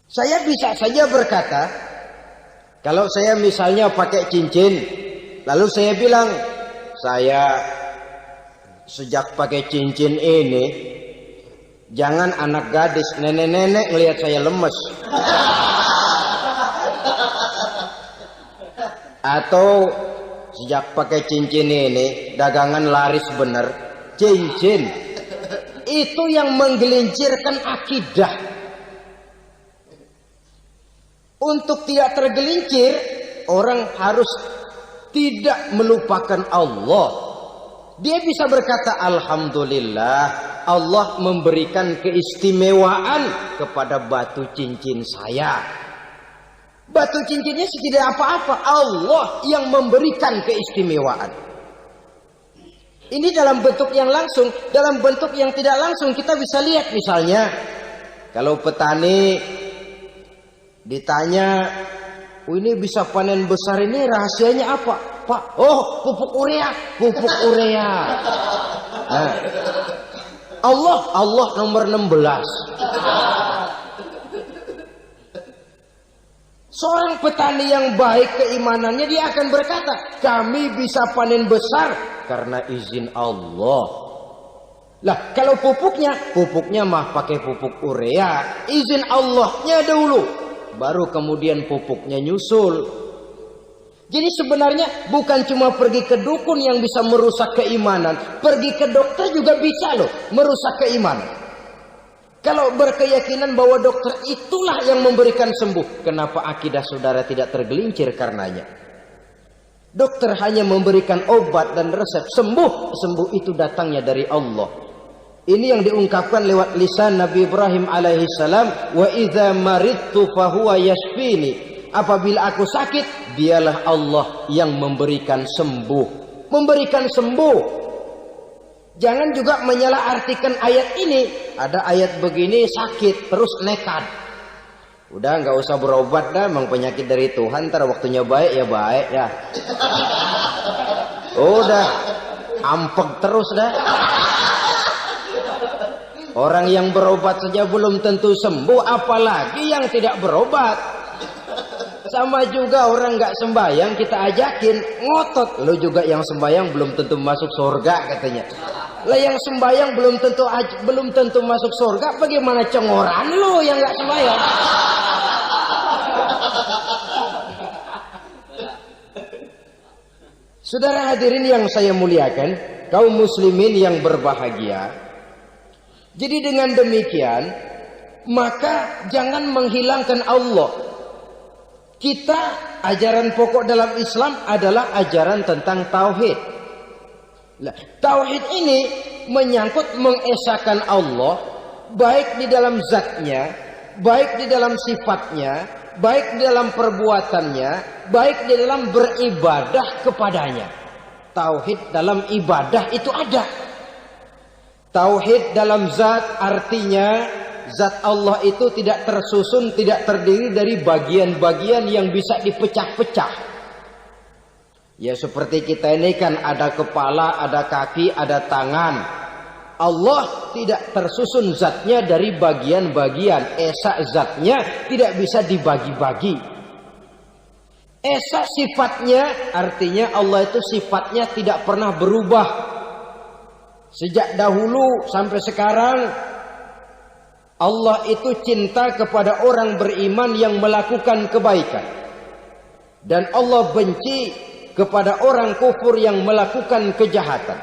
Saya bisa saja berkata, kalau saya misalnya pakai cincin, lalu saya bilang, saya sejak pakai cincin ini, jangan anak gadis, nenek-nenek ngelihat saya lemes. Atau sejak pakai cincin ini, dagangan laris bener. Cincin itu yang menggelincirkan akidah. Untuk tidak tergelincir, orang harus tidak melupakan Allah. Dia bisa berkata, alhamdulillah, Allah memberikan keistimewaan kepada batu cincin saya. Batu cincinnya tidak apa-apa, Allah yang memberikan keistimewaan. Ini dalam bentuk yang langsung. Dalam bentuk yang tidak langsung kita bisa lihat, misalnya kalau petani ditanya, oh, ini bisa panen besar ini rahasianya apa, Pak? Oh, pupuk urea, pupuk urea. Nah, Allah nomor 16. Seorang petani yang baik keimanannya, dia akan berkata, kami bisa panen besar karena izin Allah. Lah kalau pupuknya mah pakai pupuk urea, izin Allahnya dulu, baru kemudian pupuknya nyusul. Jadi sebenarnya bukan cuma pergi ke dukun yang bisa merusak keimanan, pergi ke dokter juga bisa loh merusak keimanan. Kalau berkeyakinan bahwa dokter itulah yang memberikan sembuh, kenapa akidah saudara tidak tergelincir karenanya? Dokter hanya memberikan obat dan resep, sembuh itu datangnya dari Allah. Ini yang diungkapkan lewat lisan Nabi Ibrahim alaihi salam, wa idza maridtu fahuwa yashfini. Apabila aku sakit, dialah Allah yang memberikan sembuh. Memberikan sembuh. Jangan juga menyalahartikan ayat ini. Ada ayat begini sakit terus nekat. Udah nggak usah berobat dah, emang penyakit dari Tuhan. Ntar waktunya baik ya baik ya. Udah ampek terus dah. Orang yang berobat saja belum tentu sembuh, apalagi yang tidak berobat. Sama juga orang nggak sembahyang kita ajakin ngotot, lo juga yang sembahyang belum tentu masuk surga katanya. Lah yang sembahyang belum tentu masuk surga, bagaimana cengoran lo yang nggak sembahyang? Saudara hadirin yang saya muliakan, kaum muslimin yang berbahagia. Jadi dengan demikian, maka jangan menghilangkan Allah. Kita, ajaran pokok dalam Islam adalah ajaran tentang tauhid. Nah, tauhid ini menyangkut mengesahkan Allah, baik di dalam zatnya, baik di dalam sifatnya, baik di dalam perbuatannya, baik di dalam beribadah kepadanya. Tauhid dalam ibadah itu ada. Tauhid dalam zat artinya zat Allah itu tidak tersusun, tidak terdiri dari bagian-bagian yang bisa dipecah-pecah. Ya seperti kita ini kan ada kepala, ada kaki, ada tangan. Allah tidak tersusun zatnya dari bagian-bagian. Esa zatnya tidak bisa dibagi-bagi. Esa sifatnya artinya Allah itu sifatnya tidak pernah berubah. Sejak dahulu sampai sekarang Allah itu cinta kepada orang beriman yang melakukan kebaikan. Dan Allah benci kepada orang kufur yang melakukan kejahatan.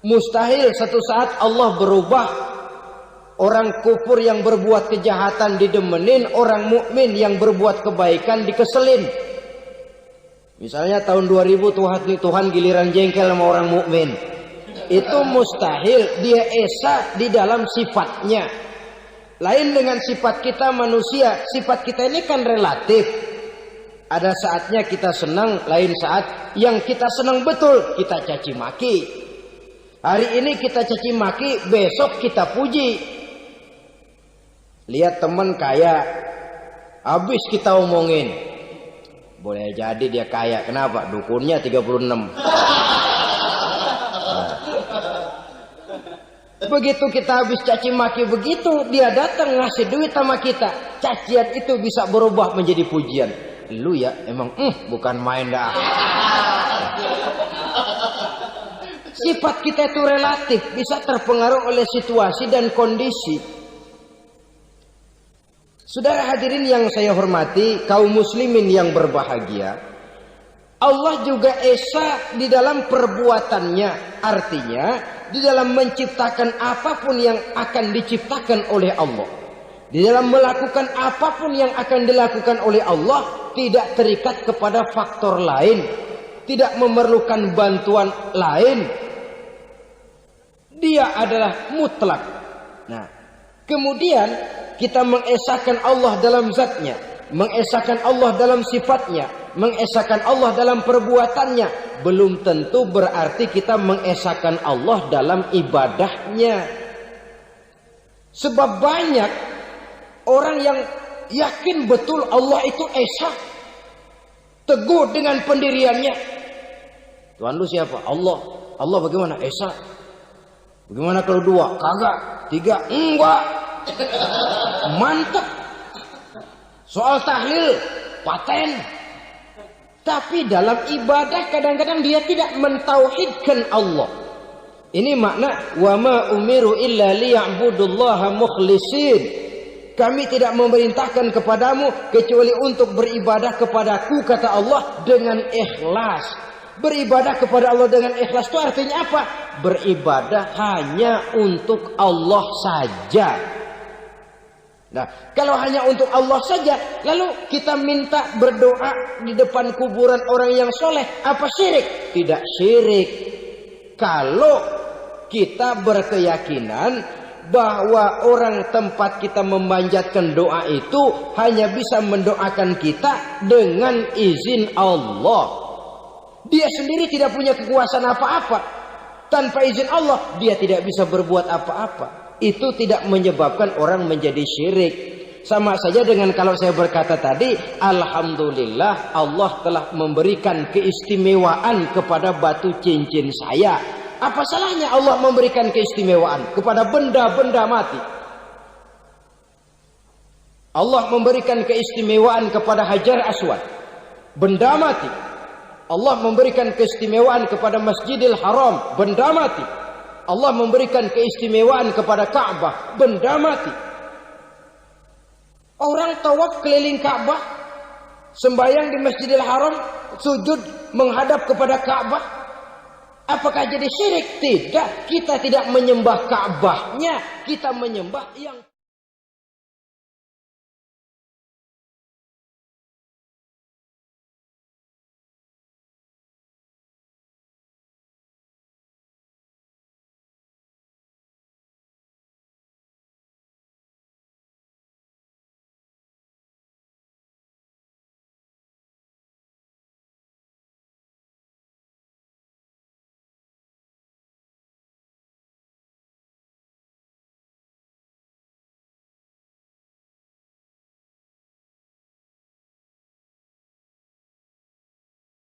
Mustahil satu saat Allah berubah. Orang kufur yang berbuat kejahatan didemenin, orang mukmin yang berbuat kebaikan dikeselin. Misalnya tahun 2000 Tuhan giliran jengkel sama orang mukmin. Itu mustahil, dia esa di dalam sifatnya. Lain dengan sifat kita manusia, sifat kita ini kan relatif. Ada saatnya kita senang, lain saat yang kita senang betul kita caci maki. Hari ini kita caci maki, besok kita puji. Lihat teman kaya, habis kita omongin. Boleh jadi dia kaya, kenapa? Dukunnya 36. Begitu kita habis caci maki begitu, dia datang ngasih duit sama kita. Cacian itu bisa berubah menjadi pujian. Lu ya emang bukan main dah. Sifat kita itu relatif, bisa terpengaruh oleh situasi dan kondisi. Saudara hadirin yang saya hormati, kaum muslimin yang berbahagia. Allah juga esa di dalam perbuatannya. Artinya di dalam menciptakan apapun yang akan diciptakan oleh Allah. Di dalam melakukan apapun yang akan dilakukan oleh Allah. Tidak terikat kepada faktor lain. Tidak memerlukan bantuan lain. Dia adalah mutlak. Nah, kemudian kita mengesahkan Allah dalam zatnya. Mengesahkan Allah dalam sifatnya, mengesahkan Allah dalam perbuatannya, belum tentu berarti kita mengesahkan Allah dalam ibadahnya. Sebab banyak orang yang yakin betul Allah itu esa, teguh dengan pendiriannya. Tuhan lu siapa? Allah. Allah bagaimana? Esa. Bagaimana kalau 2? Kagak. 3? Enggak. Mantap. Soal tahlil, paten. Tapi dalam ibadah kadang-kadang dia tidak mentauhidkan Allah. Ini makna wa ma umiru illa liya'budullaha mukhlisin. Kami tidak memerintahkan kepadamu kecuali untuk beribadah kepadaku, kata Allah, dengan ikhlas. Beribadah kepada Allah dengan ikhlas itu artinya apa? Beribadah hanya untuk Allah saja. Nah, kalau hanya untuk Allah saja, lalu kita minta berdoa di depan kuburan orang yang soleh, apa syirik? Tidak syirik. Kalau kita berkeyakinan bahwa orang tempat kita memanjatkan doa itu hanya bisa mendoakan kita dengan izin Allah. Dia sendiri tidak punya kekuasaan apa-apa. Tanpa izin Allah, dia tidak bisa berbuat apa-apa. Itu tidak menyebabkan orang menjadi syirik. Sama saja dengan kalau saya berkata tadi, alhamdulillah Allah telah memberikan keistimewaan kepada batu cincin saya. Apa salahnya Allah memberikan keistimewaan kepada benda-benda mati? Allah memberikan keistimewaan kepada Hajar Aswad, benda mati. Allah memberikan keistimewaan kepada Masjidil Haram, benda mati. Allah memberikan keistimewaan kepada Ka'bah, benda mati. Orang tawaf keliling Ka'bah, sembahyang di Masjidil Haram, sujud menghadap kepada Ka'bah. Apakah jadi syirik? Tidak. Kita tidak menyembah Ka'bahnya, kita menyembah yang